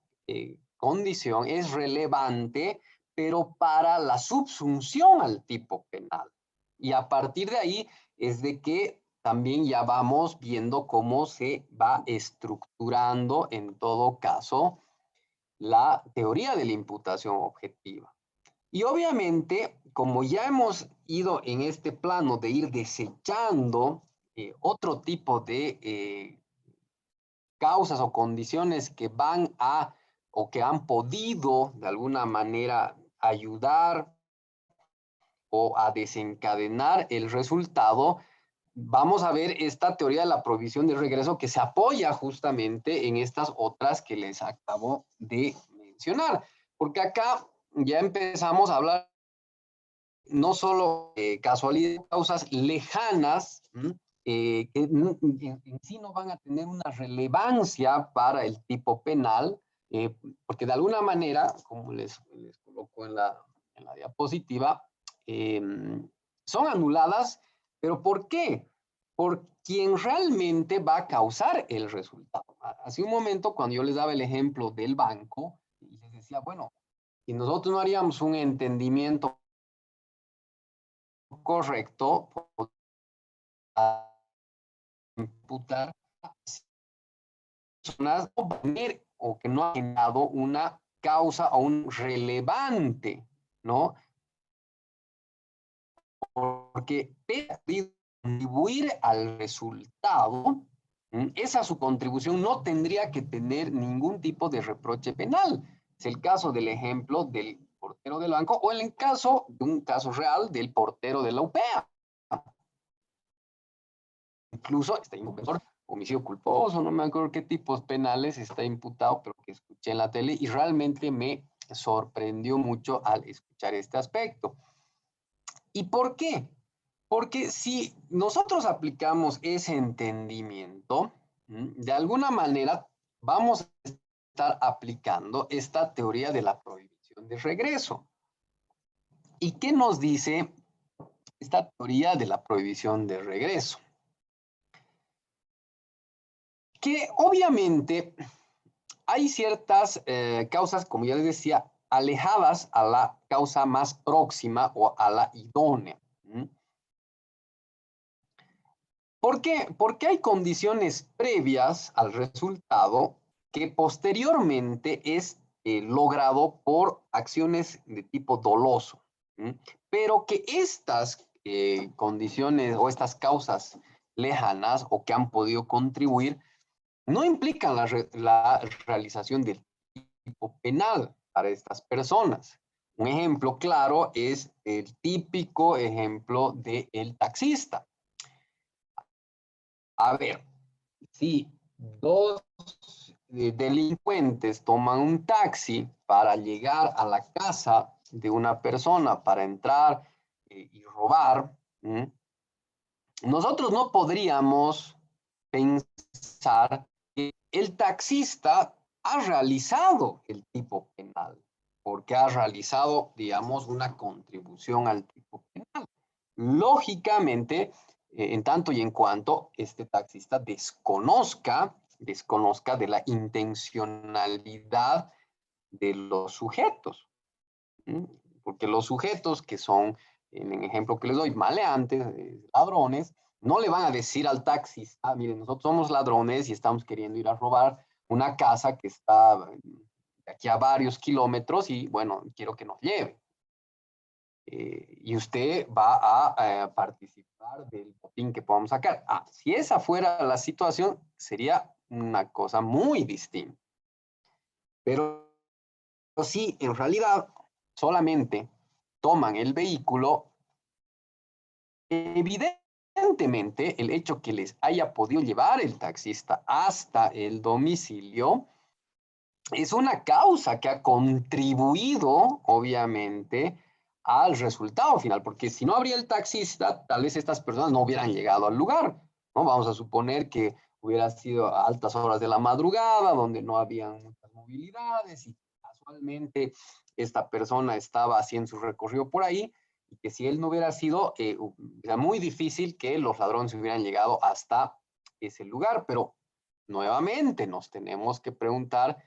condición es relevante, pero para la subsunción al tipo penal. Y a partir de ahí es de que también ya vamos viendo cómo se va estructurando en todo caso la teoría de la imputación objetiva. Y obviamente, como ya hemos ido en este plano de ir desechando otro tipo de causas o condiciones que van a o que han podido de alguna manera ayudar o a desencadenar el resultado, vamos a ver esta teoría de la provisión de regreso que se apoya justamente en estas otras que les acabo de mencionar. Porque acá ya empezamos a hablar no solo casualidades, causas lejanas, que en sí no van a tener una relevancia para el tipo penal, porque de alguna manera, como les coloco en la diapositiva, son anuladas, pero ¿por qué? Por quien realmente va a causar el resultado. Hace un momento, cuando yo les daba el ejemplo del banco, y les decía, bueno, si nosotros no haríamos un entendimiento correcto, imputar personas o que no han dado una causa o un relevante, ¿no? Porque contribuir al resultado, esa su contribución no tendría que tener ningún tipo de reproche penal. Es el caso del ejemplo del portero del banco o el caso de un caso real del portero de la UPEA. Incluso está imputado homicidio culposo, no me acuerdo qué tipos penales está imputado, pero que escuché en la tele y realmente me sorprendió mucho al escuchar este aspecto. ¿Y por qué? Porque si nosotros aplicamos ese entendimiento, de alguna manera vamos a estar aplicando esta teoría de la prohibición de regreso. ¿Y qué nos dice esta teoría de la prohibición de regreso? Que obviamente hay ciertas causas, como ya les decía, alejadas a la causa más próxima o a la idónea. ¿Por qué? Porque hay condiciones previas al resultado que posteriormente es logrado por acciones de tipo doloso, pero que estas condiciones o estas causas lejanas o que han podido contribuir no implican la realización del tipo penal para estas personas. Un ejemplo claro es el típico ejemplo del taxista. A ver, si dos delincuentes toman un taxi para llegar a la casa de una persona para entrar y robar, nosotros no podríamos pensar que el taxista ha realizado el tipo penal, porque ha realizado, digamos, una contribución al tipo penal. Lógicamente, en tanto y en cuanto este taxista desconozca de la intencionalidad de los sujetos. Porque los sujetos que son, en el ejemplo que les doy, maleantes, ladrones, no le van a decir al taxista, miren, nosotros somos ladrones y estamos queriendo ir a robar una casa que está de aquí a varios kilómetros y bueno, quiero que nos lleve. Y usted va a participar del botín que podamos sacar. Si esa fuera la situación, sería una cosa muy distinta. Pero sí, en realidad, solamente toman el vehículo, evidentemente el hecho que les haya podido llevar el taxista hasta el domicilio es una causa que ha contribuido, obviamente, al resultado final, porque si no habría el taxista, tal vez estas personas no hubieran llegado al lugar, ¿no? Vamos a suponer que hubiera sido a altas horas de la madrugada, donde no había muchas movilidades y casualmente esta persona estaba haciendo su recorrido por ahí, y que si él no hubiera sido, era muy difícil que los ladrones hubieran llegado hasta ese lugar, pero nuevamente nos tenemos que preguntar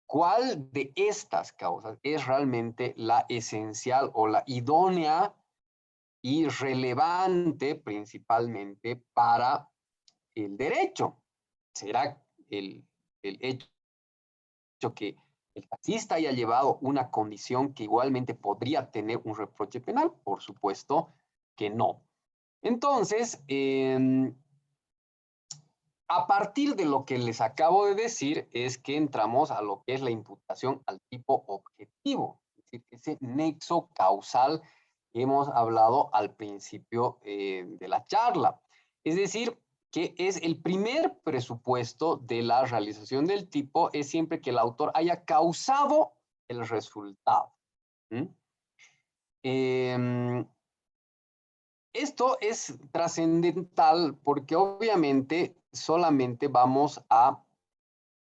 ¿cuál de estas causas es realmente la esencial o la idónea y relevante principalmente para el derecho? ¿Será el hecho que el taxista haya llevado una condición que igualmente podría tener un reproche penal? Por supuesto que no. Entonces, a partir de lo que les acabo de decir es que entramos a lo que es la imputación al tipo objetivo, es decir, ese nexo causal que hemos hablado al principio de la charla. Es decir, que es el primer presupuesto de la realización del tipo, es siempre que el autor haya causado el resultado. Esto es trascendental porque obviamente solamente vamos a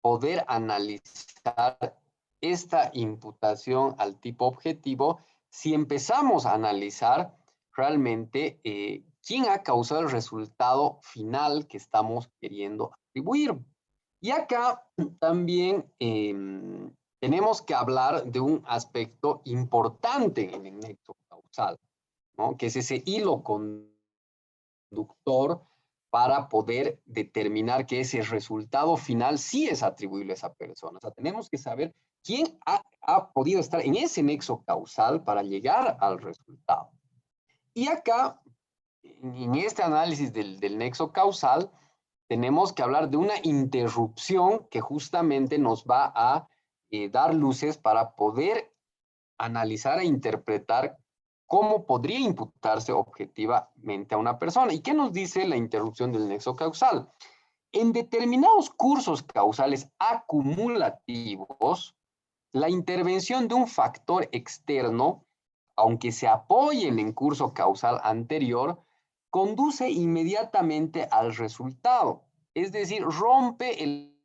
poder analizar esta imputación al tipo objetivo si empezamos a analizar realmente quién ha causado el resultado final que estamos queriendo atribuir. Y acá también tenemos que hablar de un aspecto importante en el nexo causal, ¿no? Que es ese hilo conductor para poder determinar que ese resultado final sí es atribuible a esa persona. O sea, tenemos que saber quién ha podido estar en ese nexo causal para llegar al resultado. Y acá, en este análisis del nexo causal, tenemos que hablar de una interrupción que justamente nos va a dar luces para poder analizar e interpretar cómo podría imputarse objetivamente a una persona. ¿Y qué nos dice la interrupción del nexo causal? En determinados cursos causales acumulativos, la intervención de un factor externo, aunque se apoyen en curso causal anterior, conduce inmediatamente al resultado. Es decir, rompe el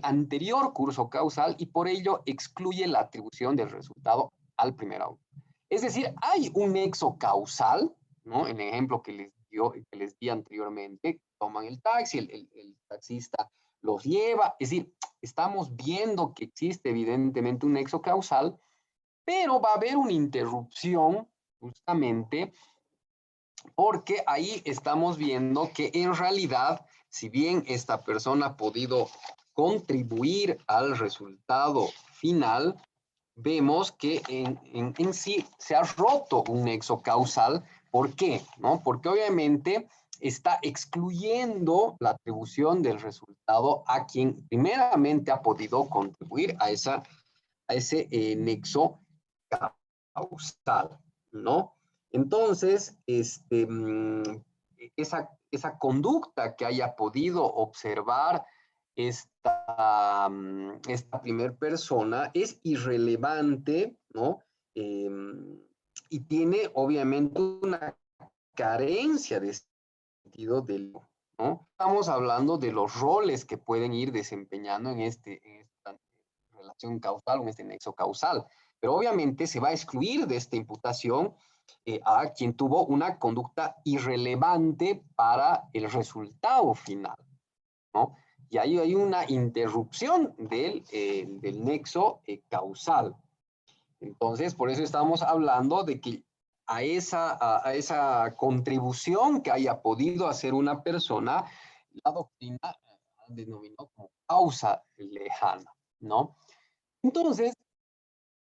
anterior curso causal y por ello excluye la atribución del resultado al primer autor. Es decir, hay un nexo causal, ¿no? En el ejemplo que les di anteriormente, toman el taxi, el taxista los lleva, es decir, estamos viendo que existe evidentemente un nexo causal, pero va a haber una interrupción justamente porque ahí estamos viendo que en realidad, si bien esta persona ha podido contribuir al resultado final, vemos que en sí se ha roto un nexo causal. ¿Por qué? ¿No? Porque obviamente está excluyendo la atribución del resultado a quien primeramente ha podido contribuir a ese nexo causal, ¿no? Entonces, esa conducta que haya podido observar esta primer persona es irrelevante, ¿no? Y tiene obviamente una carencia de sentido del, ¿no? Estamos hablando de los roles que pueden ir desempeñando en esta relación causal o en este nexo causal. Pero obviamente se va a excluir de esta imputación a quien tuvo una conducta irrelevante para el resultado final, ¿no? Y ahí hay una interrupción del nexo causal. Entonces, por eso estamos hablando de que a esa contribución que haya podido hacer una persona, la doctrina denominó como causa lejana, ¿no? Entonces,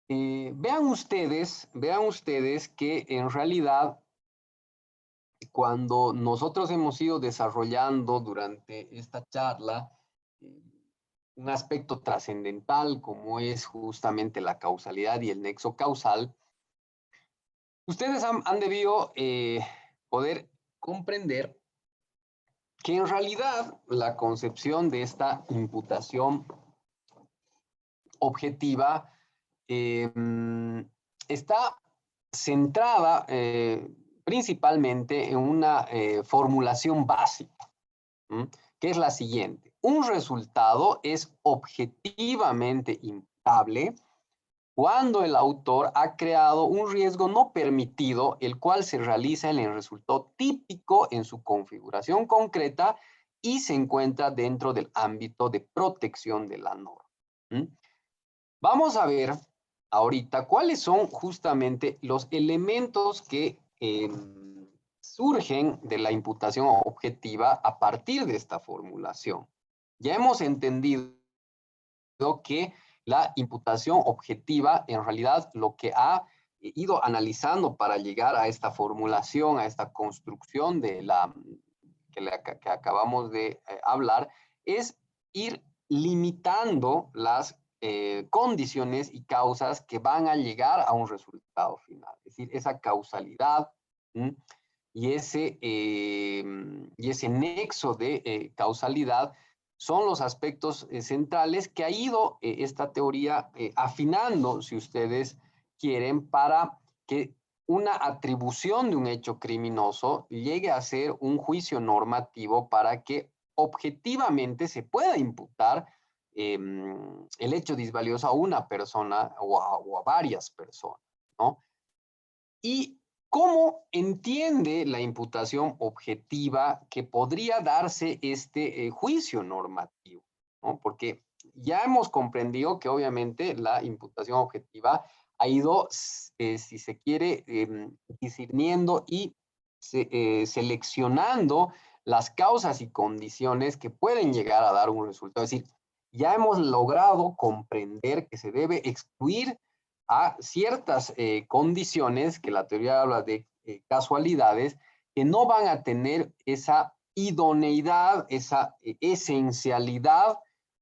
vean ustedes que en realidad cuando nosotros hemos ido desarrollando durante esta charla un aspecto trascendental como es justamente la causalidad y el nexo causal, ustedes han debido poder comprender que en realidad la concepción de esta imputación objetiva está centrada principalmente en una formulación básica, que es la siguiente. Un resultado es objetivamente imputable cuando el autor ha creado un riesgo no permitido, el cual se realiza en el resultado típico en su configuración concreta y se encuentra dentro del ámbito de protección de la norma. Vamos a ver ahorita cuáles son justamente los elementos que surgen de la imputación objetiva a partir de esta formulación. Ya hemos entendido que la imputación objetiva en realidad lo que ha ido analizando para llegar a esta formulación, a esta construcción de que acabamos de hablar, es ir limitando las condiciones y causas que van a llegar a un resultado final. Es decir, esa causalidad y ese nexo de causalidad son los aspectos centrales que ha ido esta teoría afinando, si ustedes quieren, para que una atribución de un hecho criminoso llegue a ser un juicio normativo para que objetivamente se pueda imputar el hecho disvalioso a una persona o a varias personas, ¿no? ¿Y cómo entiende la imputación objetiva que podría darse este juicio normativo, ¿no? Porque ya hemos comprendido que obviamente la imputación objetiva ha ido, si se quiere, discerniendo y seleccionando las causas y condiciones que pueden llegar a dar un resultado. Es decir, ya hemos logrado comprender que se debe excluir a ciertas condiciones, que la teoría habla de casualidades, que no van a tener esa idoneidad, esa esencialidad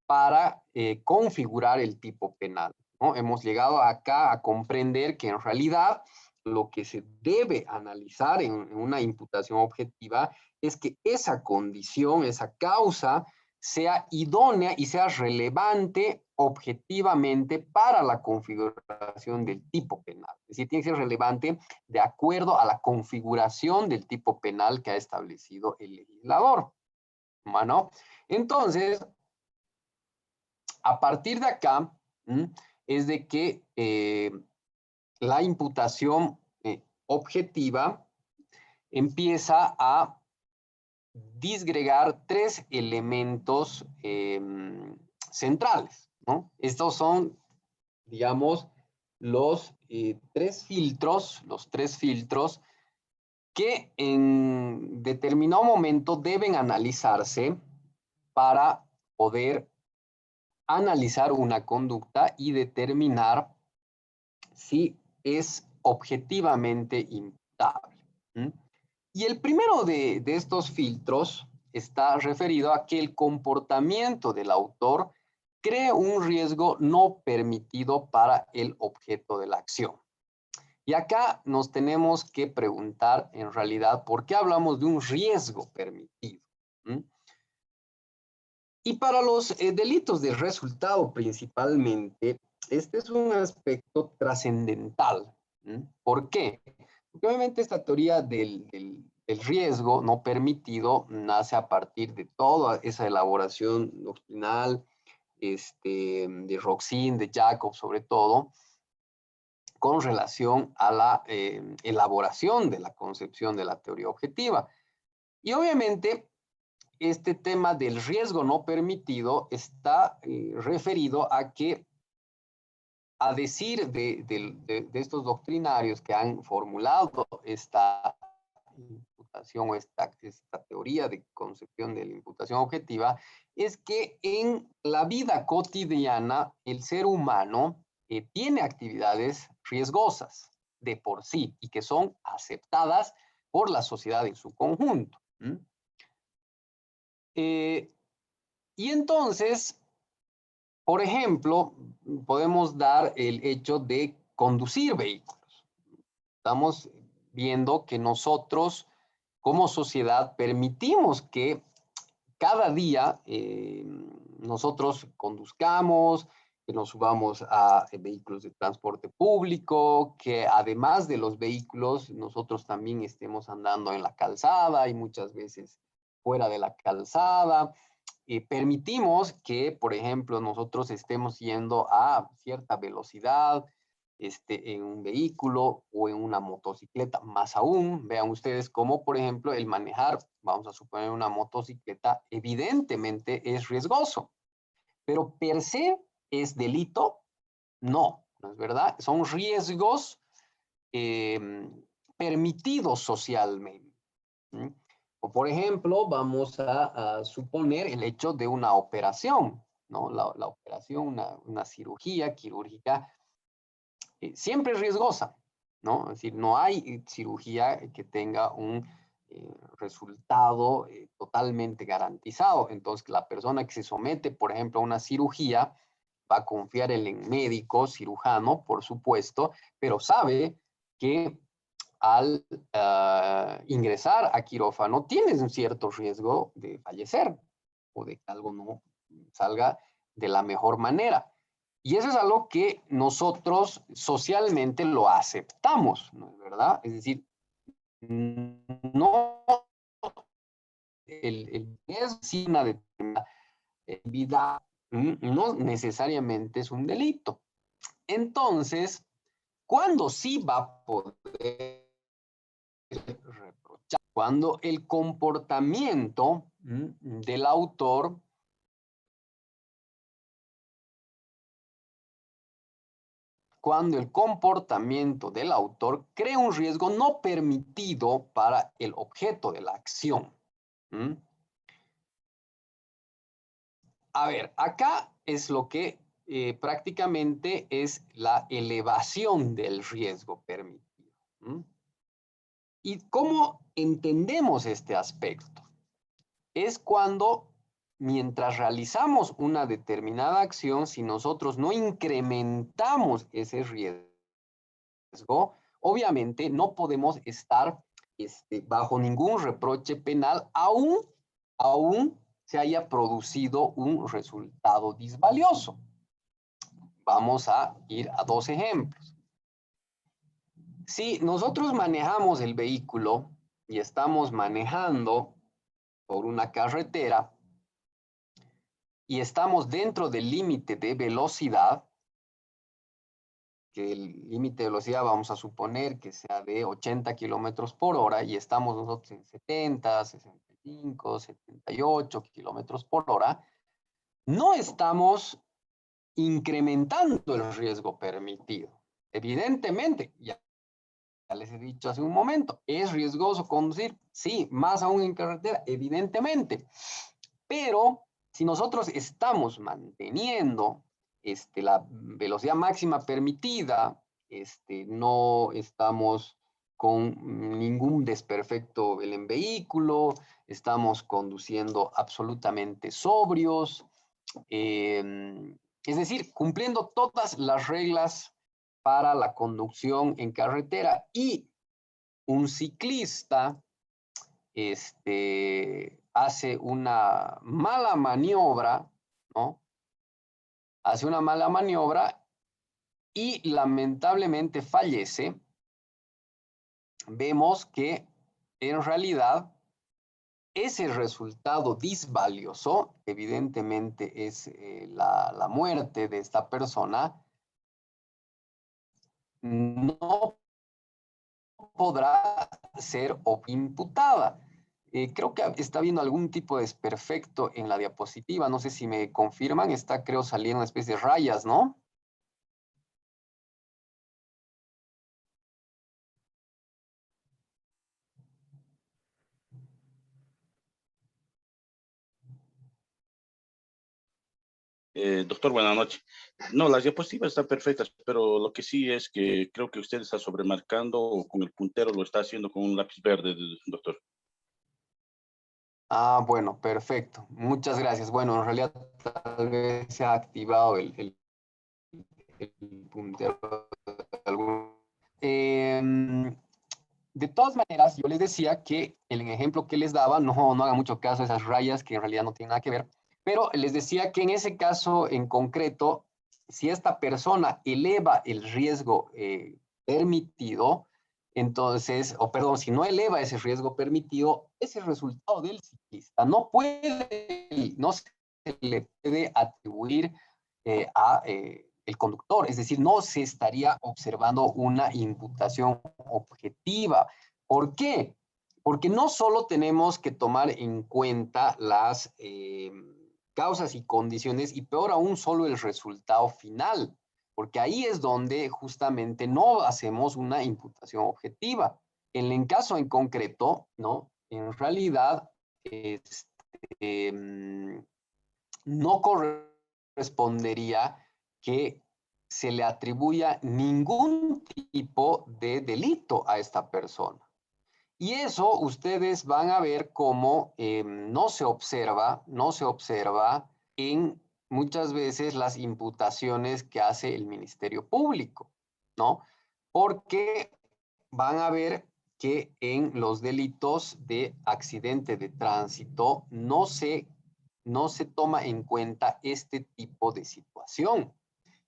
para configurar el tipo penal, ¿no? Hemos llegado acá a comprender que en realidad lo que se debe analizar en una imputación objetiva es que esa condición, esa causa, sea idónea y sea relevante objetivamente para la configuración del tipo penal. Es decir, tiene que ser relevante de acuerdo a la configuración del tipo penal que ha establecido el legislador. Bueno, entonces, a partir de acá, es de que la imputación objetiva empieza a disgregar tres elementos centrales, ¿no? Estos son, digamos, los tres filtros que en determinado momento deben analizarse para poder analizar una conducta y determinar si es objetivamente imputable. Y el primero de estos filtros está referido a que el comportamiento del autor cree un riesgo no permitido para el objeto de la acción. Y acá nos tenemos que preguntar en realidad por qué hablamos de un riesgo permitido. Y para los delitos de resultado principalmente, este es un aspecto trascendental. ¿Por qué? Porque obviamente esta teoría del riesgo no permitido nace a partir de toda esa elaboración doctrinal de Roxin, de Jacob sobre todo, con relación a la elaboración de la concepción de la teoría objetiva. Y obviamente este tema del riesgo no permitido está referido a que, a decir de estos doctrinarios que han formulado esta imputación o esta teoría de concepción de la imputación objetiva, es que en la vida cotidiana el ser humano tiene actividades riesgosas de por sí y que son aceptadas por la sociedad en su conjunto. Y entonces, por ejemplo, podemos dar el hecho de conducir vehículos. Estamos viendo que nosotros, como sociedad, permitimos que cada día nosotros conduzcamos, que nos subamos a vehículos de transporte público, que además de los vehículos, nosotros también estemos andando en la calzada y muchas veces fuera de la calzada. Permitimos que, por ejemplo, nosotros estemos yendo a cierta velocidad en un vehículo o en una motocicleta. Más aún, vean ustedes cómo, por ejemplo, el manejar, vamos a suponer una motocicleta, evidentemente es riesgoso, pero per se es delito, no, ¿no es verdad? Son riesgos permitidos socialmente. O por ejemplo, vamos a suponer el hecho de una operación, ¿no? La operación, una cirugía quirúrgica, siempre es riesgosa, ¿no? Es decir, no hay cirugía que tenga un resultado totalmente garantizado. Entonces, la persona que se somete, por ejemplo, a una cirugía, va a confiar en el médico, cirujano, por supuesto, pero sabe que al ingresar a quirófano tienes un cierto riesgo de fallecer o de que algo no salga de la mejor manera. Y eso es algo que nosotros socialmente lo aceptamos, ¿no es verdad? Es decir, no el es una determinada vida no necesariamente es un delito. Entonces, ¿cuándo sí va a poder reprochar? Cuando el comportamiento del autor crea un riesgo no permitido para el objeto de la acción. A ver, acá es lo que prácticamente es la elevación del riesgo permitido. ¿Y cómo entendemos este aspecto? Es cuando, mientras realizamos una determinada acción, si nosotros no incrementamos ese riesgo, obviamente no podemos estar bajo ningún reproche penal, aún se haya producido un resultado disvalioso. Vamos a ir a dos ejemplos. Si nosotros manejamos el vehículo y estamos manejando por una carretera y estamos dentro del límite de velocidad, que el límite de velocidad vamos a suponer que sea de 80 kilómetros por hora y estamos nosotros en 70, 65, 78 kilómetros por hora, no estamos incrementando el riesgo permitido. Evidentemente, ya les he dicho hace un momento, ¿es riesgoso conducir? Sí, más aún en carretera, evidentemente. Pero si nosotros estamos manteniendo la velocidad máxima permitida, no estamos con ningún desperfecto en vehículo, estamos conduciendo absolutamente sobrios, es decir, cumpliendo todas las reglas para la conducción en carretera, y un ciclista hace una mala maniobra, ¿no? Hace una mala maniobra y lamentablemente fallece. Vemos que en realidad ese resultado disvalioso, evidentemente es la muerte de esta persona, no podrá ser imputada. Creo que está viendo algún tipo de desperfecto en la diapositiva. No sé si me confirman. Está, creo, saliendo una especie de rayas, ¿no? Doctor, buenas noches. No, las diapositivas están perfectas, pero lo que sí es que creo que usted está sobremarcando o con el puntero lo está haciendo con un lápiz verde, doctor. Ah, bueno, perfecto. Muchas gracias. Bueno, en realidad tal vez se ha activado el puntero de algún... de todas maneras, yo les decía que el ejemplo que les daba, no haga mucho caso a esas rayas que en realidad no tienen nada que ver, pero les decía que en ese caso en concreto, si esta persona eleva el riesgo permitido, entonces, o perdón, si no eleva ese riesgo permitido, ese resultado del ciclista no se le puede atribuir a el conductor, es decir, no se estaría observando una imputación objetiva. ¿Por qué? Porque no solo tenemos que tomar en cuenta las causas y condiciones, y peor aún, solo el resultado final, porque ahí es donde justamente no hacemos una imputación objetiva. En el caso en concreto, ¿no? En realidad, no correspondería que se le atribuya ningún tipo de delito a esta persona. Y eso ustedes van a ver cómo no se observa en muchas veces las imputaciones que hace el Ministerio Público, ¿no? Porque van a ver que en los delitos de accidente de tránsito no se toma en cuenta este tipo de situación.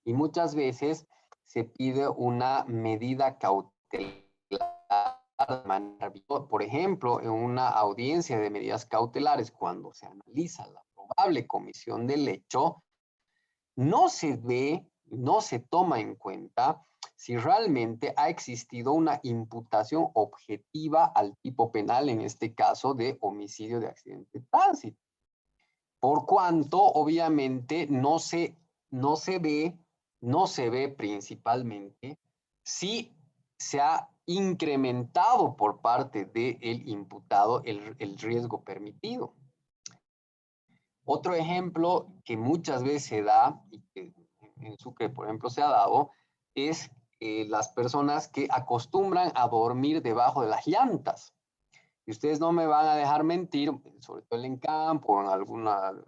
Y muchas veces se pide una medida cautelar. Por ejemplo, en una audiencia de medidas cautelares, cuando se analiza la probable comisión del hecho, no se ve, no se toma en cuenta si realmente ha existido una imputación objetiva al tipo penal, en este caso de homicidio de accidente de tránsito. Por cuanto, obviamente, no se ve principalmente si se ha incrementado por parte del imputado el riesgo permitido. Otro ejemplo que muchas veces se da, y que en Sucre, por ejemplo, se ha dado, es las personas que acostumbran a dormir debajo de las llantas. Y ustedes no me van a dejar mentir, sobre todo en campo, en algunos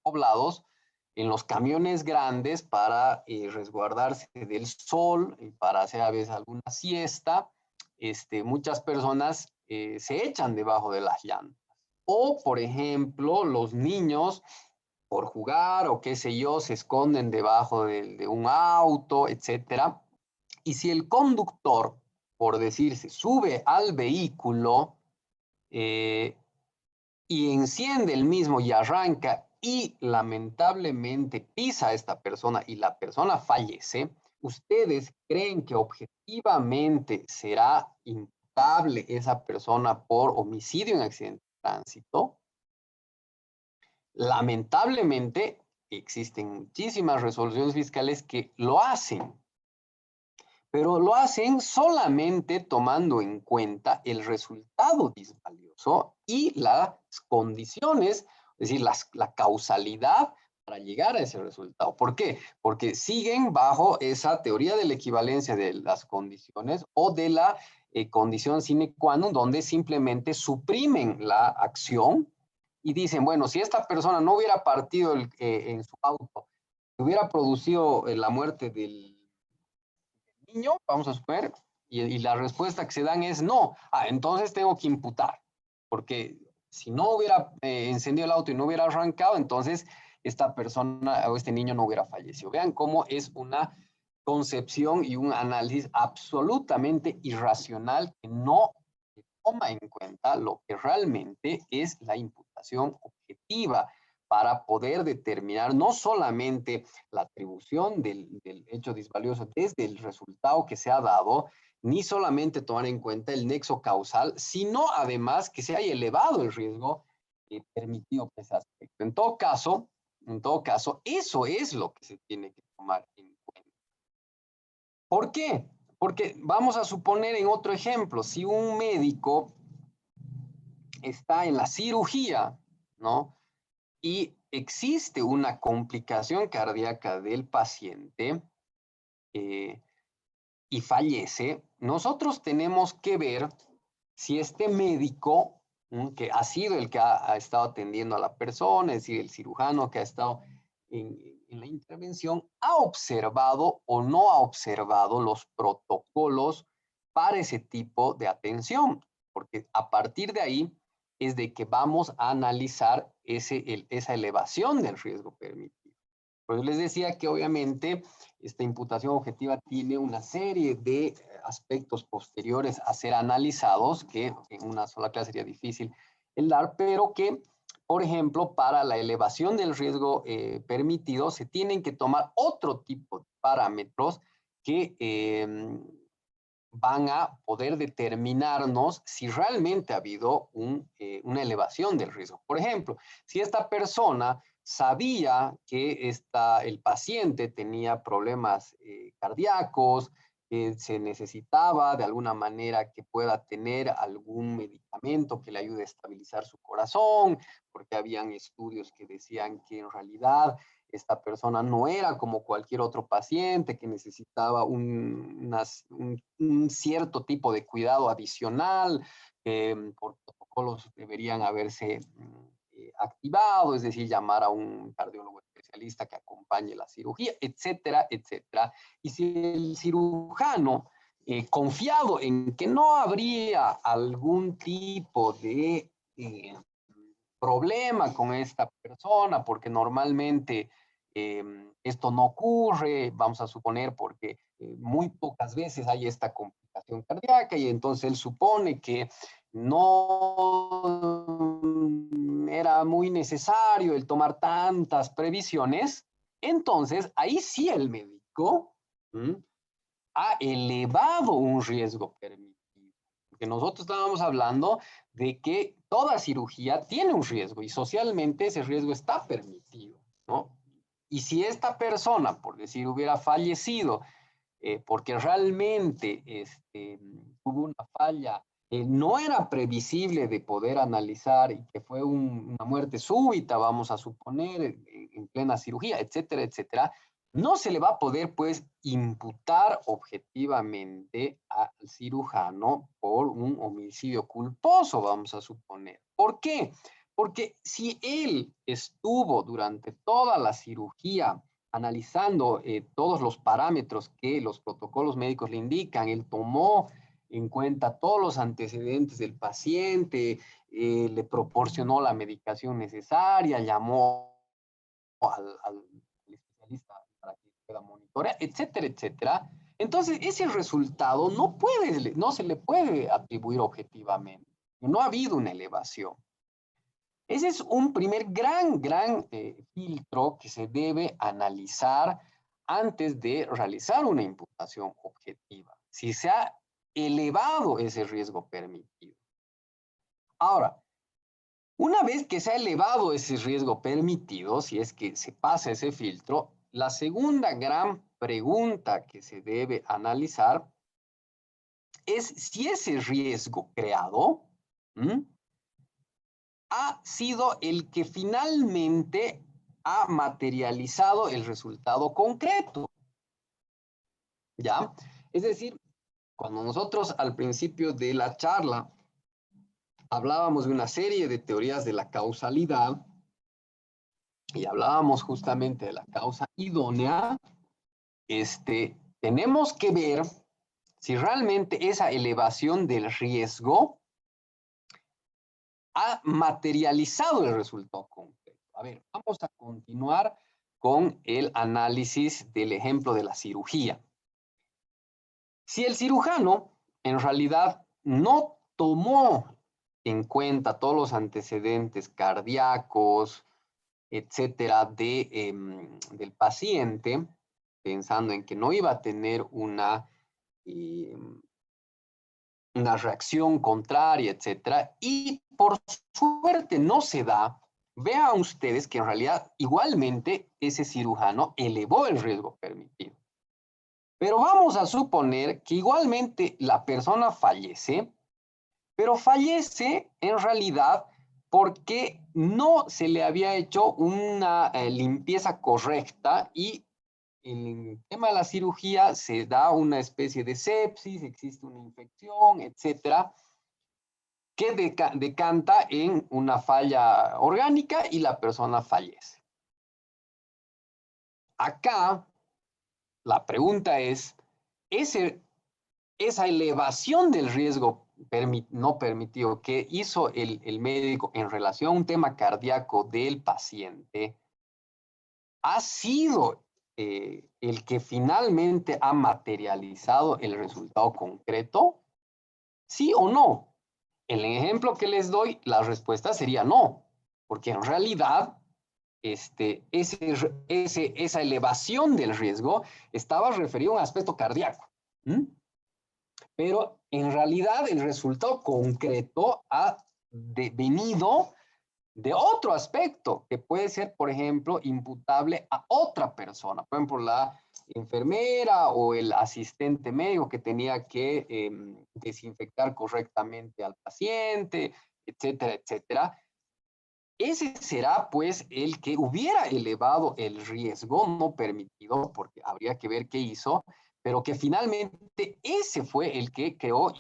poblados, en los camiones grandes para resguardarse del sol y para hacer a veces alguna siesta, muchas personas se echan debajo de las llantas. O, por ejemplo, los niños, por jugar o qué sé yo, se esconden debajo de un auto, etcétera. Y si el conductor, por decirse, sube al vehículo eh, y enciende el mismo y arranca y lamentablemente pisa a esta persona y la persona fallece, ¿ustedes creen que objetivamente será imputable esa persona por homicidio en accidente de tránsito? Lamentablemente, existen muchísimas resoluciones fiscales que lo hacen, pero lo hacen solamente tomando en cuenta el resultado disvalioso y las condiciones, es decir, la causalidad para llegar a ese resultado. ¿Por qué? Porque siguen bajo esa teoría de la equivalencia de las condiciones o de la condición sine qua non, donde simplemente suprimen la acción y dicen, bueno, si esta persona no hubiera partido en su auto, hubiera producido la muerte del niño, vamos a suponer, y la respuesta que se dan es no. Entonces tengo que imputar, porque si no hubiera encendido el auto y no hubiera arrancado, entonces esta persona o este niño no hubiera fallecido. Vean cómo es una concepción y un análisis absolutamente irracional que no toma en cuenta lo que realmente es la imputación objetiva para poder determinar no solamente la atribución del hecho disvalioso desde el resultado que se ha dado, ni solamente tomar en cuenta el nexo causal, sino además que se haya elevado el riesgo permitido por ese aspecto. En todo caso, eso es lo que se tiene que tomar en cuenta. ¿Por qué? Porque vamos a suponer en otro ejemplo, si un médico está en la cirugía, ¿no? Y existe una complicación cardíaca del paciente eh, y fallece, nosotros tenemos que ver si este médico, que ha sido el que ha estado atendiendo a la persona, es decir, el cirujano que ha estado en la intervención, ha observado o no ha observado los protocolos para ese tipo de atención, porque a partir de ahí es de que vamos a analizar esa elevación del riesgo permitido. Pues les decía que obviamente esta imputación objetiva tiene una serie de aspectos posteriores a ser analizados, que en una sola clase sería difícil el dar, pero que, por ejemplo, para la elevación del riesgo permitido se tienen que tomar otro tipo de parámetros que van a poder determinarnos si realmente ha habido una elevación del riesgo. Por ejemplo, si esta persona sabía que el paciente tenía problemas cardíacos, que se necesitaba de alguna manera que pueda tener algún medicamento que le ayude a estabilizar su corazón, porque habían estudios que decían que en realidad esta persona no era como cualquier otro paciente que necesitaba un cierto tipo de cuidado adicional, por protocolos deberían haberse activado, es decir, llamar a un cardiólogo especialista que acompañe la cirugía, etcétera, etcétera. Y si el cirujano, confiado en que no habría algún tipo de problema con esta persona, porque normalmente esto no ocurre, vamos a suponer, porque muy pocas veces hay esta complicación cardíaca y entonces él supone que no era muy necesario el tomar tantas previsiones, entonces ahí sí el médico ha elevado un riesgo permitido. Porque nosotros estábamos hablando de que toda cirugía tiene un riesgo y socialmente ese riesgo está permitido, ¿no? Y si esta persona, por decir, hubiera fallecido porque realmente hubo una falla que no era previsible de poder analizar y que fue una muerte súbita, vamos a suponer, en plena cirugía, etcétera, etcétera, no se le va a poder, pues, imputar objetivamente al cirujano por un homicidio culposo, vamos a suponer. ¿Por qué? Porque si él estuvo durante toda la cirugía analizando todos los parámetros que los protocolos médicos le indican, él tomó en cuenta todos los antecedentes del paciente, le proporcionó la medicación necesaria, llamó al especialista para que pueda monitorear, etcétera, etcétera. Entonces, ese resultado no se le puede atribuir objetivamente. No ha habido una elevación. Ese es un primer gran filtro que se debe analizar antes de realizar una imputación objetiva. Si se ha elevado ese riesgo permitido. Ahora, una vez que se ha elevado ese riesgo permitido, si es que se pasa ese filtro, la segunda gran pregunta que se debe analizar es si ese riesgo creado ha sido el que finalmente ha materializado el resultado concreto. ¿Ya? Es decir, cuando nosotros al principio de la charla hablábamos de una serie de teorías de la causalidad y hablábamos justamente de la causa idónea, tenemos que ver si realmente esa elevación del riesgo ha materializado el resultado concreto. A ver, vamos a continuar con el análisis del ejemplo de la cirugía. Si el cirujano en realidad no tomó en cuenta todos los antecedentes cardíacos, etcétera, del paciente, pensando en que no iba a tener una reacción contraria, etcétera, y por suerte no se da, vean ustedes que en realidad igualmente ese cirujano elevó el riesgo permitido. Pero vamos a suponer que igualmente la persona fallece, pero fallece en realidad porque no se le había hecho una limpieza correcta y en el tema de la cirugía se da una especie de sepsis, existe una infección, etcétera, que decanta en una falla orgánica y la persona fallece. Acá la pregunta es, esa elevación del riesgo no permitido que hizo el médico en relación a un tema cardíaco del paciente, ¿ha sido el que finalmente ha materializado el resultado concreto? ¿Sí o no? En el ejemplo que les doy, la respuesta sería no, porque en realidad esa elevación del riesgo estaba referido a un aspecto cardíaco. Pero en realidad el resultado concreto ha venido de otro aspecto que puede ser, por ejemplo, imputable a otra persona. Por ejemplo, la enfermera o el asistente médico que tenía que desinfectar correctamente al paciente, etcétera, etcétera. Ese será, pues, el que hubiera elevado el riesgo no permitido, porque habría que ver qué hizo, pero que finalmente ese fue el que creó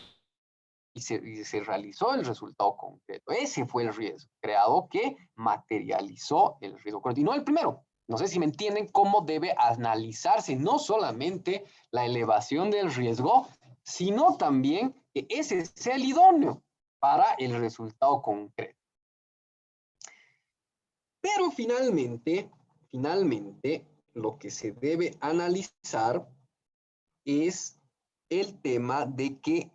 y se realizó el resultado concreto. Ese fue el riesgo creado que materializó el riesgo concreto. Y no el primero. No sé si me entienden cómo debe analizarse no solamente la elevación del riesgo, sino también que ese sea el idóneo para el resultado concreto. Pero finalmente, lo que se debe analizar es el tema de que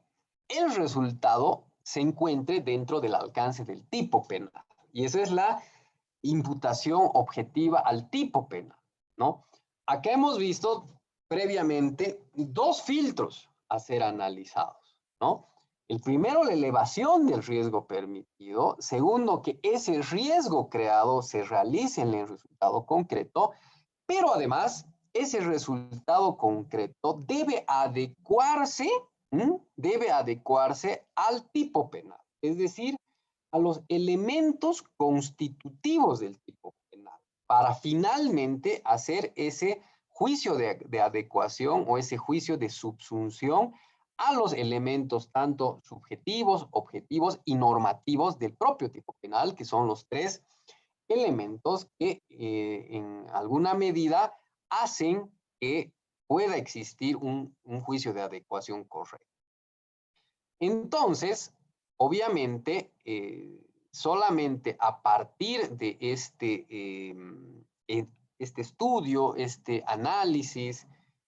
el resultado se encuentre dentro del alcance del tipo penal. Y esa es la imputación objetiva al tipo penal. ¿no? Acá hemos visto previamente dos filtros a ser analizados, ¿no? El primero, la elevación del riesgo permitido. Segundo, que ese riesgo creado se realice en el resultado concreto, pero además ese resultado concreto debe adecuarse, debe adecuarse al tipo penal, es decir, a los elementos constitutivos del tipo penal, para finalmente hacer ese juicio de adecuación o ese juicio de subsunción a los elementos tanto subjetivos, objetivos y normativos del propio tipo penal, que son los tres elementos que en alguna medida hacen que pueda existir un juicio de adecuación correcto. Entonces, obviamente, solamente a partir de este estudio, este análisis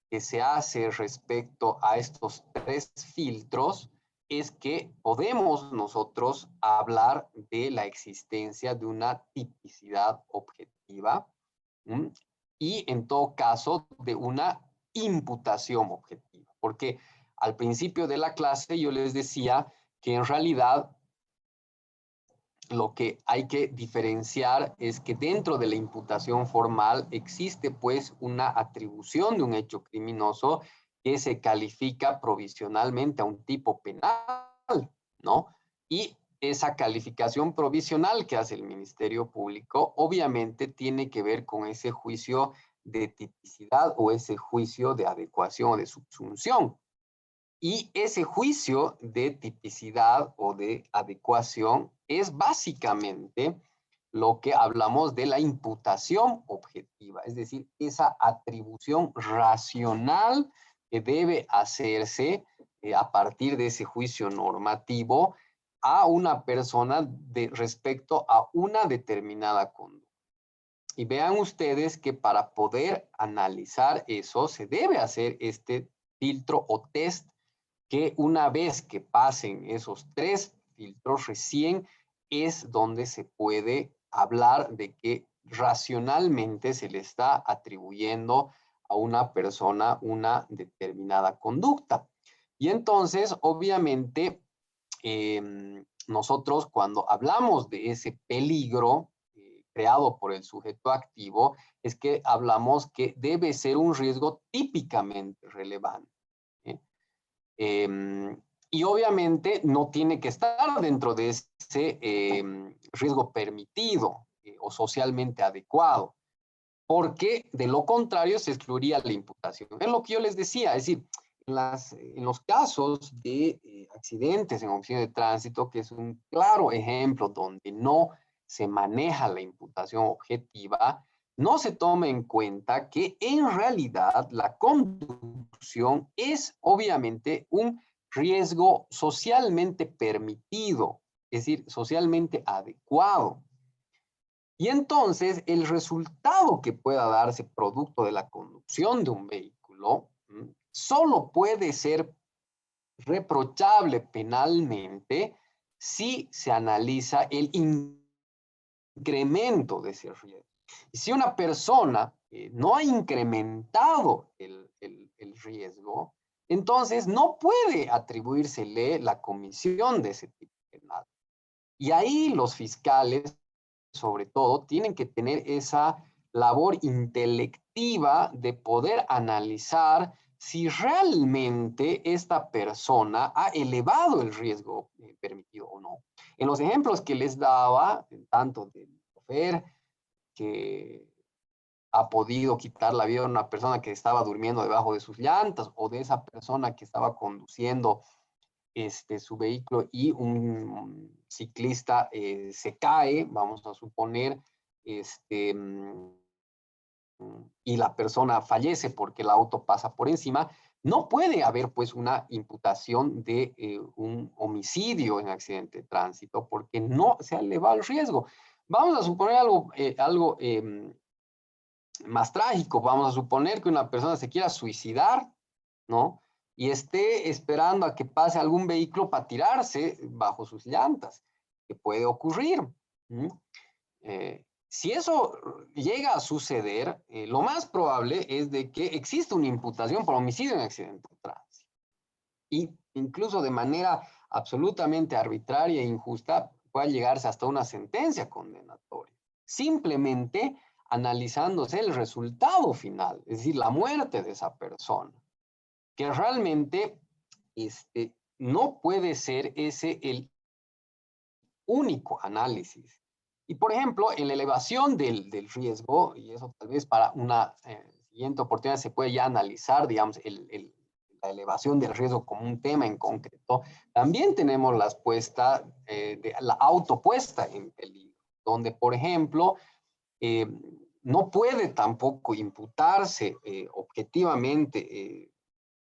que se hace respecto a estos tres filtros, es que podemos nosotros hablar de la existencia de una tipicidad objetiva, ¿m? Y en todo caso de una imputación objetiva, porque al principio de la clase yo les decía que en realidad lo que hay que diferenciar es que dentro de la imputación formal existe pues una atribución de un hecho criminoso que se califica provisionalmente a un tipo penal, ¿no? Y esa calificación provisional que hace el Ministerio Público obviamente tiene que ver con ese juicio de tipicidad o ese juicio de adecuación o de subsunción. Y ese juicio de tipicidad o de adecuación es básicamente lo que hablamos de la imputación objetiva, es decir, esa atribución racional que debe hacerse a partir de ese juicio normativo a una persona respecto a una determinada conducta. Y vean ustedes que para poder analizar eso se debe hacer este filtro o test que una vez que pasen esos tres filtros recién es donde se puede hablar de que racionalmente se le está atribuyendo a una persona una determinada conducta. Y entonces, obviamente, nosotros cuando hablamos de ese peligro creado por el sujeto activo, es que hablamos que debe ser un riesgo típicamente relevante. Y obviamente no tiene que estar dentro de ese riesgo permitido o socialmente adecuado, porque de lo contrario se excluiría la imputación. Es lo que yo les decía, es decir, en los casos de accidentes en oficina de tránsito, que es un claro ejemplo donde no se maneja la imputación objetiva, no se toma en cuenta que en realidad la conducción es obviamente un riesgo socialmente permitido, es decir, socialmente adecuado. Y entonces el resultado que pueda darse producto de la conducción de un vehículo solo puede ser reprochable penalmente si se analiza el incremento de ese riesgo. Y si una persona no ha incrementado el riesgo, entonces no puede atribuírsele la comisión de ese tipo penal. Y ahí los fiscales, sobre todo, tienen que tener esa labor intelectiva de poder analizar si realmente esta persona ha elevado el riesgo permitido o no. En los ejemplos que les daba, tanto del chofer que ha podido quitar la vida a una persona que estaba durmiendo debajo de sus llantas o de esa persona que estaba conduciendo su vehículo y un ciclista se cae, vamos a suponer, y la persona fallece porque el auto pasa por encima, no puede haber pues una imputación de un homicidio en accidente de tránsito porque no se ha elevado el riesgo. Vamos a suponer algo más trágico, vamos a suponer que una persona se quiera suicidar, ¿no? Y esté esperando a que pase algún vehículo para tirarse bajo sus llantas, que puede ocurrir. Si eso llega a suceder, lo más probable es de que exista una imputación por homicidio en accidente de tránsito. Y incluso de manera absolutamente arbitraria e injusta pueda llegarse hasta una sentencia condenatoria. Simplemente analizándose el resultado final, es decir, la muerte de esa persona, que realmente no puede ser ese el único análisis. Y por ejemplo, en la elevación del riesgo, y eso tal vez para una siguiente oportunidad se puede ya analizar, digamos, la elevación del riesgo como un tema en concreto, también tenemos la autopuesta en peligro, donde, por ejemplo, no puede tampoco imputarse objetivamente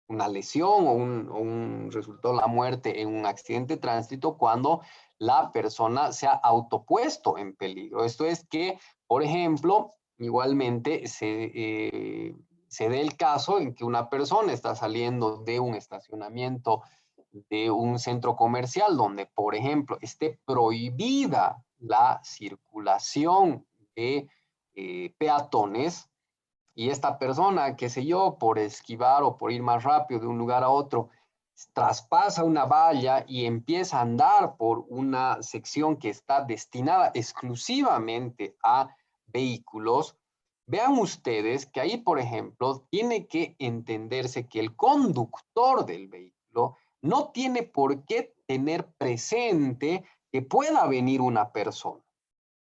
una lesión o un resultado de la muerte en un accidente de tránsito cuando la persona se ha autopuesto en peligro. Esto es que, por ejemplo, igualmente se dé el caso en que una persona está saliendo de un estacionamiento de un centro comercial donde, por ejemplo, esté prohibida la circulación de peatones, y esta persona, qué sé yo, por esquivar o por ir más rápido de un lugar a otro, traspasa una valla y empieza a andar por una sección que está destinada exclusivamente a vehículos. Vean ustedes que ahí, por ejemplo, tiene que entenderse que el conductor del vehículo no tiene por qué tener presente que pueda venir una persona.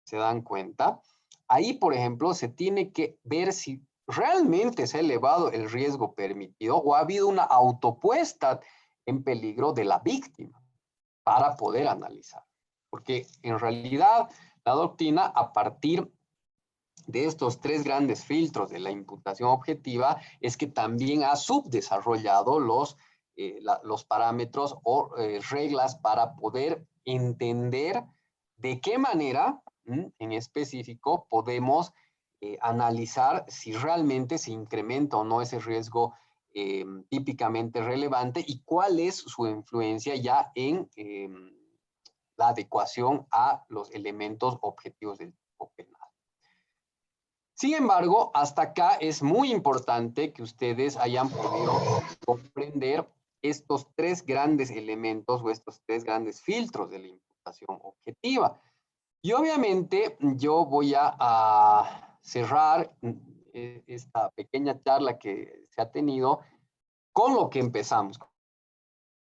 ¿Se dan cuenta? Ahí, por ejemplo, se tiene que ver si realmente se ha elevado el riesgo permitido o ha habido una autopuesta en peligro de la víctima para poder analizar. Porque en realidad la doctrina, a partir de estos tres grandes filtros de la imputación objetiva, es que también ha subdesarrollado los parámetros o reglas para poder entender de qué manera en específico podemos analizar si realmente se incrementa o no ese riesgo típicamente relevante y cuál es su influencia ya en la adecuación a los elementos objetivos del tipo penal. Sin embargo, hasta acá es muy importante que ustedes hayan podido comprender estos tres grandes elementos o estos tres grandes filtros de la imputación objetiva. Y obviamente yo voy a cerrar esta pequeña charla que se ha tenido con lo que empezamos,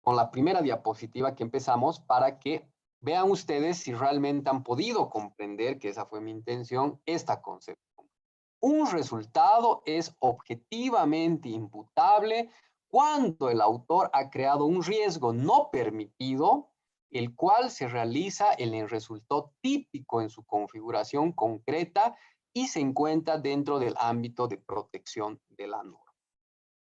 con la primera diapositiva que empezamos, para que vean ustedes si realmente han podido comprender, que esa fue mi intención, esta concepción. Un resultado es objetivamente imputable cuando el autor ha creado un riesgo no permitido, el cual se realiza en el resultado típico en su configuración concreta y se encuentra dentro del ámbito de protección de la norma.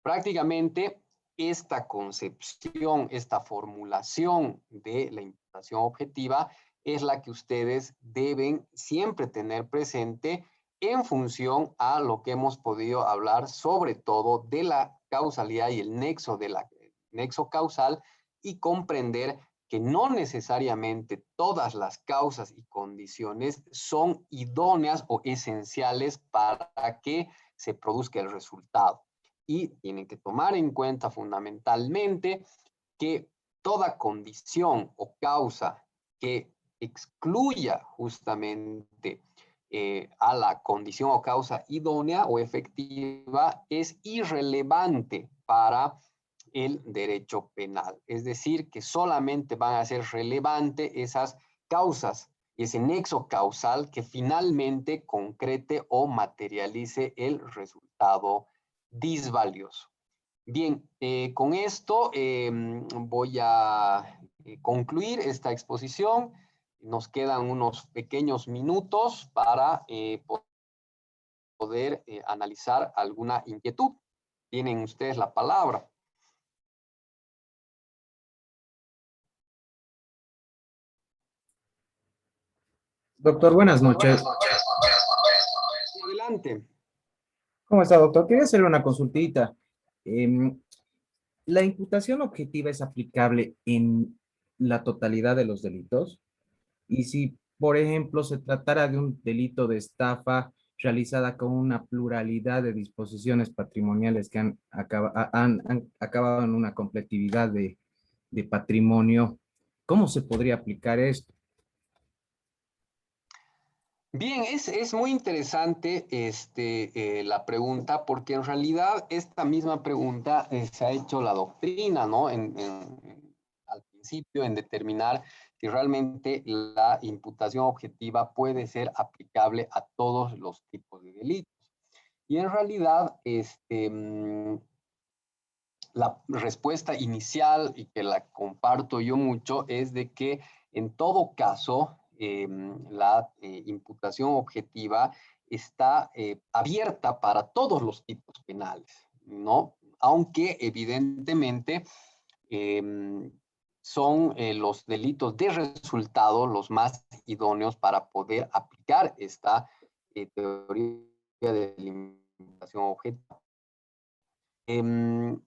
Prácticamente esta concepción, esta formulación de la imputación objetiva es la que ustedes deben siempre tener presente en función a lo que hemos podido hablar, sobre todo de la causalidad y el nexo causal, y comprender que no necesariamente todas las causas y condiciones son idóneas o esenciales para que se produzca el resultado. Y tienen que tomar en cuenta fundamentalmente que toda condición o causa que excluya justamente a la condición o causa idónea o efectiva es irrelevante para el derecho penal. Es decir, que solamente van a ser relevantes esas causas y ese nexo causal que finalmente concrete o materialice el resultado disvalioso. Bien, con esto voy a concluir esta exposición. Nos quedan unos pequeños minutos para poder analizar alguna inquietud. Tienen ustedes la palabra. Doctor, buenas noches. Adelante. ¿Cómo está, doctor? Quería hacerle una consultita. Em, ¿La imputación objetiva es aplicable en la totalidad de los delitos? Y si por ejemplo, se tratara de un delito de estafa realizada con una pluralidad de disposiciones patrimoniales que han acabado en una completividad de patrimonio. ¿Cómo se podría aplicar esto? Bien, es muy interesante la pregunta, porque en realidad esta misma pregunta se ha hecho la doctrina, ¿no? Al principio, en determinar si realmente la imputación objetiva puede ser aplicable a todos los tipos de delitos. Y en realidad, la respuesta inicial, y que la comparto yo mucho, es de que en todo caso la imputación objetiva está abierta para todos los tipos penales, ¿no? Aunque evidentemente son los delitos de resultado los más idóneos para poder aplicar esta teoría de la imputación objetiva. En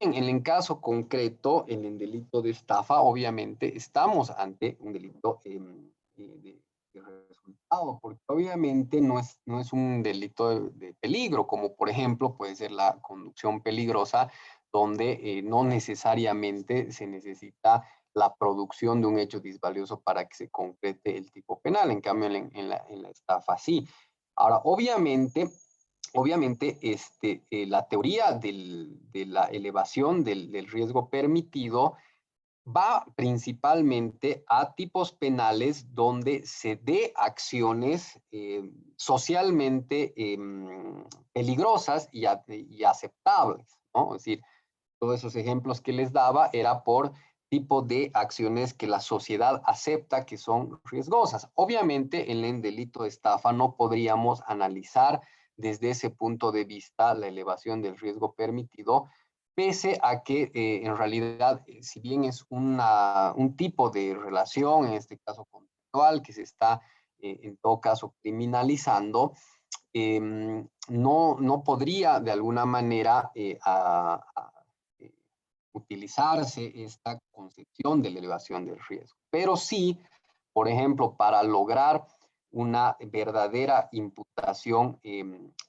el caso concreto, en el delito de estafa, obviamente estamos ante un delito de resultado, porque obviamente no es un delito de peligro, como por ejemplo puede ser la conducción peligrosa, donde no necesariamente se necesita la producción de un hecho disvalioso para que se concrete el tipo penal. En cambio, en la estafa sí. Ahora, obviamente, la teoría de la elevación del riesgo permitido va principalmente a tipos penales donde se dé acciones socialmente peligrosas y aceptables, ¿no? Es decir, todos esos ejemplos que les daba era por tipo de acciones que la sociedad acepta que son riesgosas. Obviamente, en el delito de estafa no podríamos analizar desde ese punto de vista la elevación del riesgo permitido, pese a que en realidad, si bien es un tipo de relación, en este caso contractual, que se está en todo caso criminalizando, no podría de alguna manera utilizarse esta concepción de la elevación del riesgo. Pero sí, por ejemplo, para lograr una verdadera imputación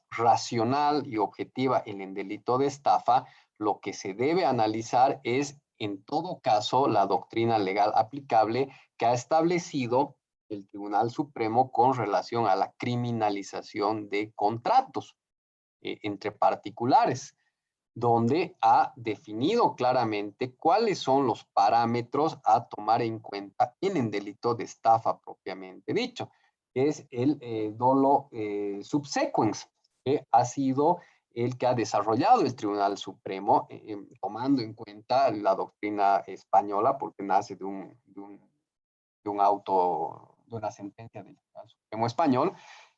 racional y objetiva en el delito de estafa, lo que se debe analizar es, en todo caso, la doctrina legal aplicable que ha establecido el Tribunal Supremo con relación a la criminalización de contratos entre particulares, donde ha definido claramente cuáles son los parámetros a tomar en cuenta en el delito de estafa propiamente dicho, que es el dolo subsequens, que ha sido el que ha desarrollado el Tribunal Supremo, tomando en cuenta la doctrina española, porque nace de una sentencia del Tribunal Supremo español,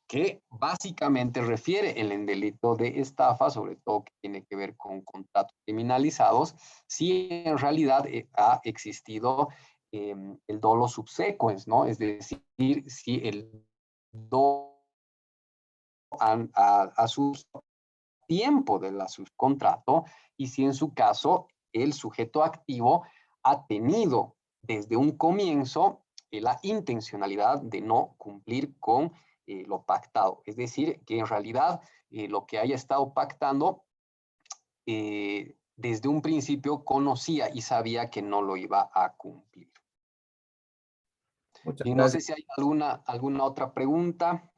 que básicamente refiere el delito de estafa, sobre todo que tiene que ver con contratos criminalizados, si en realidad ha existido el dolo subsequens, ¿no? Es decir, si el dolo a su tiempo de la subcontrato y si en su caso el sujeto activo ha tenido desde un comienzo la intencionalidad de no cumplir con lo pactado. Es decir, que en realidad lo que haya estado pactando desde un principio conocía y sabía que no lo iba a cumplir. Muchas Y no sé gracias. si hay alguna otra pregunta.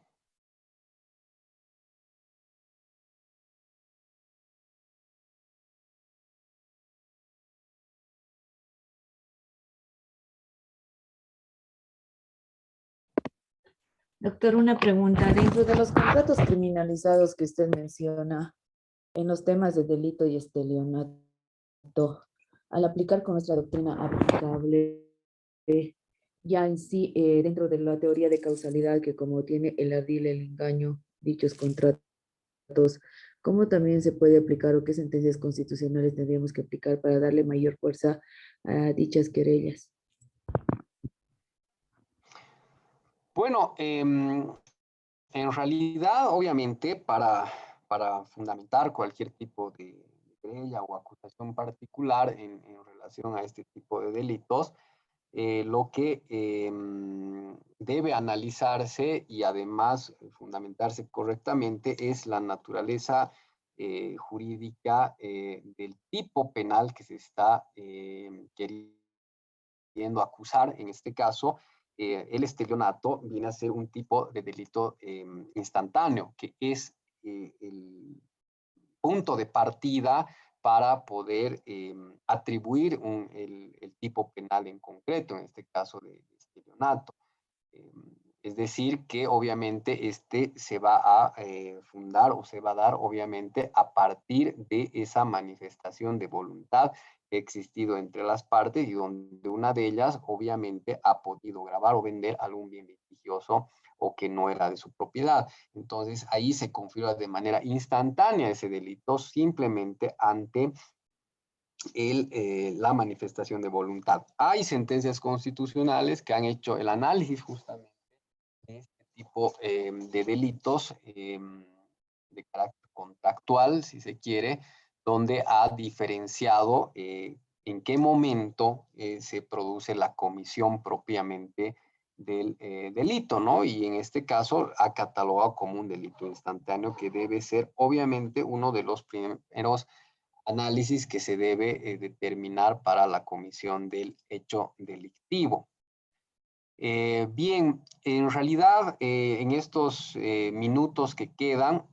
Doctor, una pregunta. Dentro de los contratos criminalizados que usted menciona en los temas de delito y estelionato, al aplicar con nuestra doctrina aplicable, ya en sí, dentro de la teoría de causalidad que como tiene el ardil, el engaño, dichos contratos, ¿cómo también se puede aplicar o qué sentencias constitucionales tendríamos que aplicar para darle mayor fuerza a dichas querellas? Bueno, en realidad, obviamente, para fundamentar cualquier tipo de querella o acusación particular en relación a este tipo de delitos, lo que debe analizarse y además fundamentarse correctamente es la naturaleza jurídica del tipo penal que se está queriendo acusar. En este caso, el estelionato viene a ser un tipo de delito instantáneo, que es el punto de partida para poder atribuir el tipo penal en concreto, en este caso de estelionato. Es decir, que obviamente este se va a fundar o se va a dar obviamente a partir de esa manifestación de voluntad que ha existido entre las partes y donde una de ellas obviamente ha podido grabar o vender algún bien litigioso o que no era de su propiedad. Entonces ahí se configura de manera instantánea ese delito simplemente ante la manifestación de voluntad. Hay sentencias constitucionales que han hecho el análisis justamente de este tipo de delitos de carácter contractual, si se quiere, donde ha diferenciado en qué momento se produce la comisión propiamente del delito, ¿no? Y en este caso ha catalogado como un delito instantáneo que debe ser obviamente uno de los primeros análisis que se debe determinar para la comisión del hecho delictivo. Bien, en realidad en estos minutos que quedan,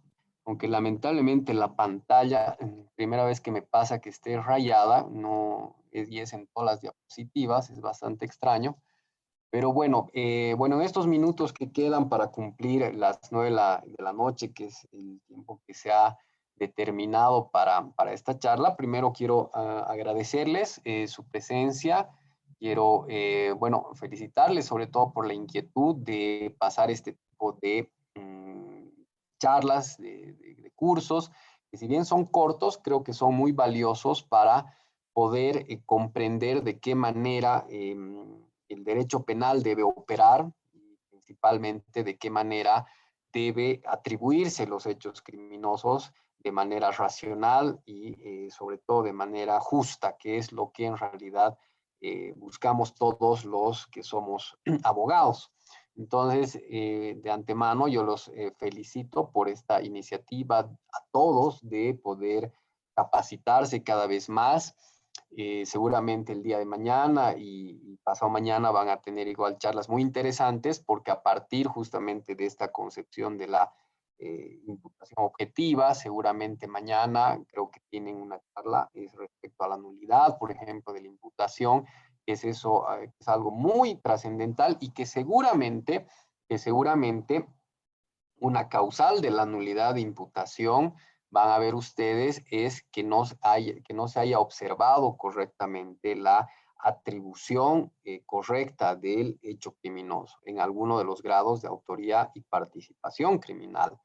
aunque lamentablemente la pantalla, primera vez que me pasa que esté rayada, no y es en todas las diapositivas, es bastante extraño, pero bueno, en estos minutos que quedan para cumplir las 9 de la noche, que es el tiempo que se ha determinado para esta charla, primero quiero agradecerles su presencia. Quiero, felicitarles sobre todo por la inquietud de pasar este tipo de charlas, de cursos, que si bien son cortos, creo que son muy valiosos para poder comprender de qué manera el derecho penal debe operar, y principalmente de qué manera debe atribuirse los hechos criminosos de manera racional y sobre todo de manera justa, que es lo que en realidad buscamos todos los que somos abogados. Entonces, de antemano yo los felicito por esta iniciativa a todos de poder capacitarse cada vez más. Seguramente el día de mañana y pasado mañana van a tener igual charlas muy interesantes porque a partir justamente de esta concepción de la imputación objetiva, seguramente mañana creo que tienen una charla respecto a la nulidad, por ejemplo, de la imputación, que es eso, es algo muy trascendental y que seguramente una causal de la nulidad de imputación, van a ver ustedes, es que no se haya observado correctamente la atribución correcta del hecho criminoso en alguno de los grados de autoría y participación criminal.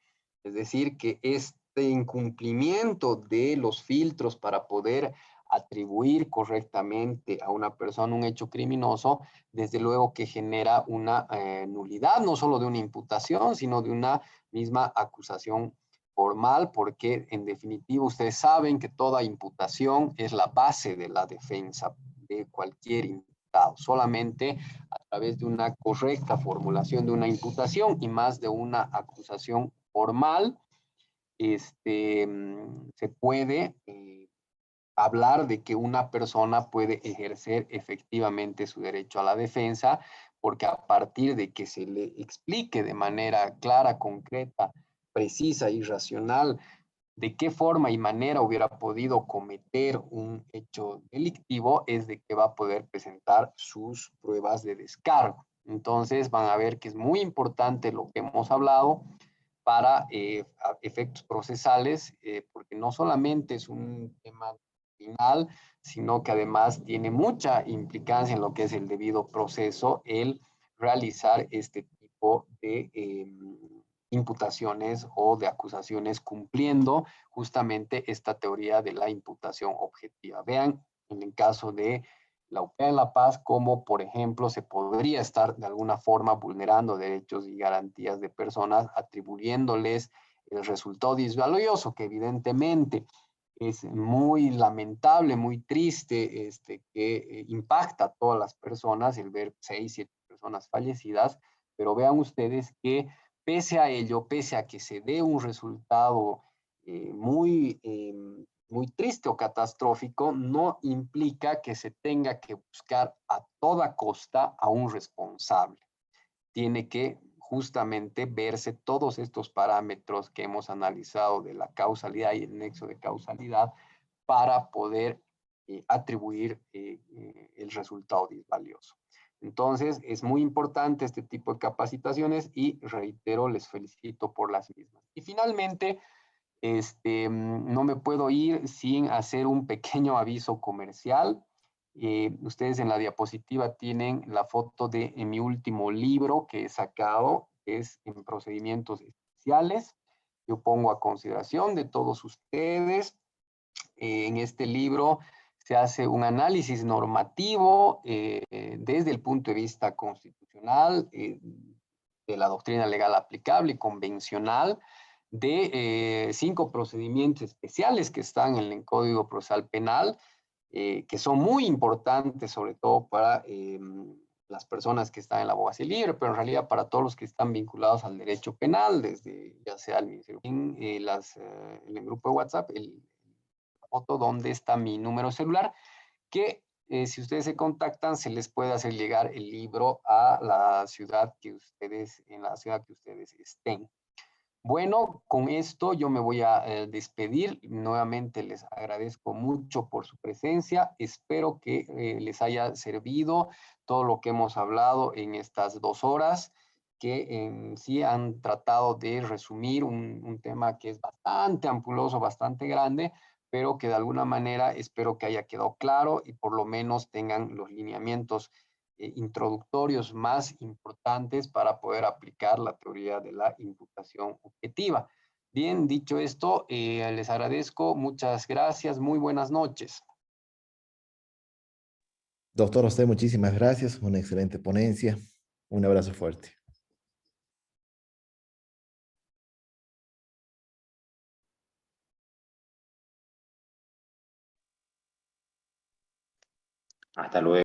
Es decir, que este incumplimiento de los filtros para poder atribuir correctamente a una persona un hecho criminoso, desde luego que genera una nulidad, no solo de una imputación, sino de una misma acusación formal, porque en definitiva ustedes saben que toda imputación es la base de la defensa de cualquier imputado. Solamente a través de una correcta formulación de una imputación y más de una acusación formal, se puede hablar de que una persona puede ejercer efectivamente su derecho a la defensa, porque a partir de que se le explique de manera clara, concreta, precisa y racional de qué forma y manera hubiera podido cometer un hecho delictivo, es de que va a poder presentar sus pruebas de descargo. Entonces van a ver que es muy importante lo que hemos hablado para efectos procesales, porque no solamente es un tema final, sino que además tiene mucha implicancia en lo que es el debido proceso, el realizar este tipo de imputaciones o de acusaciones cumpliendo justamente esta teoría de la imputación objetiva. Vean en el caso de la UP en La Paz, como por ejemplo se podría estar de alguna forma vulnerando derechos y garantías de personas, atribuyéndoles el resultado disvalioso, que evidentemente es muy lamentable, muy triste, que impacta a todas las personas el ver 6, 7 personas fallecidas, pero vean ustedes que pese a ello, pese a que se dé un resultado muy triste o catastrófico, no implica que se tenga que buscar a toda costa a un responsable. Tiene que justamente verse todos estos parámetros que hemos analizado de la causalidad y el nexo de causalidad para poder atribuir el resultado disvalioso. Entonces, es muy importante este tipo de capacitaciones y reitero, les felicito por las mismas. Y finalmente, no me puedo ir sin hacer un pequeño aviso comercial. Ustedes en la diapositiva tienen la foto de mi último libro que he sacado, que es en procedimientos especiales. Yo pongo a consideración de todos ustedes. En este libro se hace un análisis normativo desde el punto de vista constitucional, de la doctrina legal aplicable y convencional, de 5 procedimientos especiales que están en el Código Procesal Penal, que son muy importantes, sobre todo para las personas que están en la abogacía libre, pero en realidad para todos los que están vinculados al derecho penal, desde ya sea el Ministerio, en el grupo de WhatsApp, la foto donde está mi número celular, que si ustedes se contactan, se les puede hacer llegar el libro a la ciudad que ustedes, en la ciudad que ustedes estén. Bueno, con esto yo me voy a despedir. Nuevamente les agradezco mucho por su presencia. Espero que les haya servido todo lo que hemos hablado en estas 2 horas, que en sí han tratado de resumir un tema que es bastante ampuloso, bastante grande, pero que de alguna manera espero que haya quedado claro y por lo menos tengan los lineamientos introductorios más importantes para poder aplicar la teoría de la imputación objetiva. Bien, dicho esto, les agradezco, muchas gracias, muy buenas noches. Doctor, a usted muchísimas gracias, una excelente ponencia, un abrazo fuerte. Hasta luego.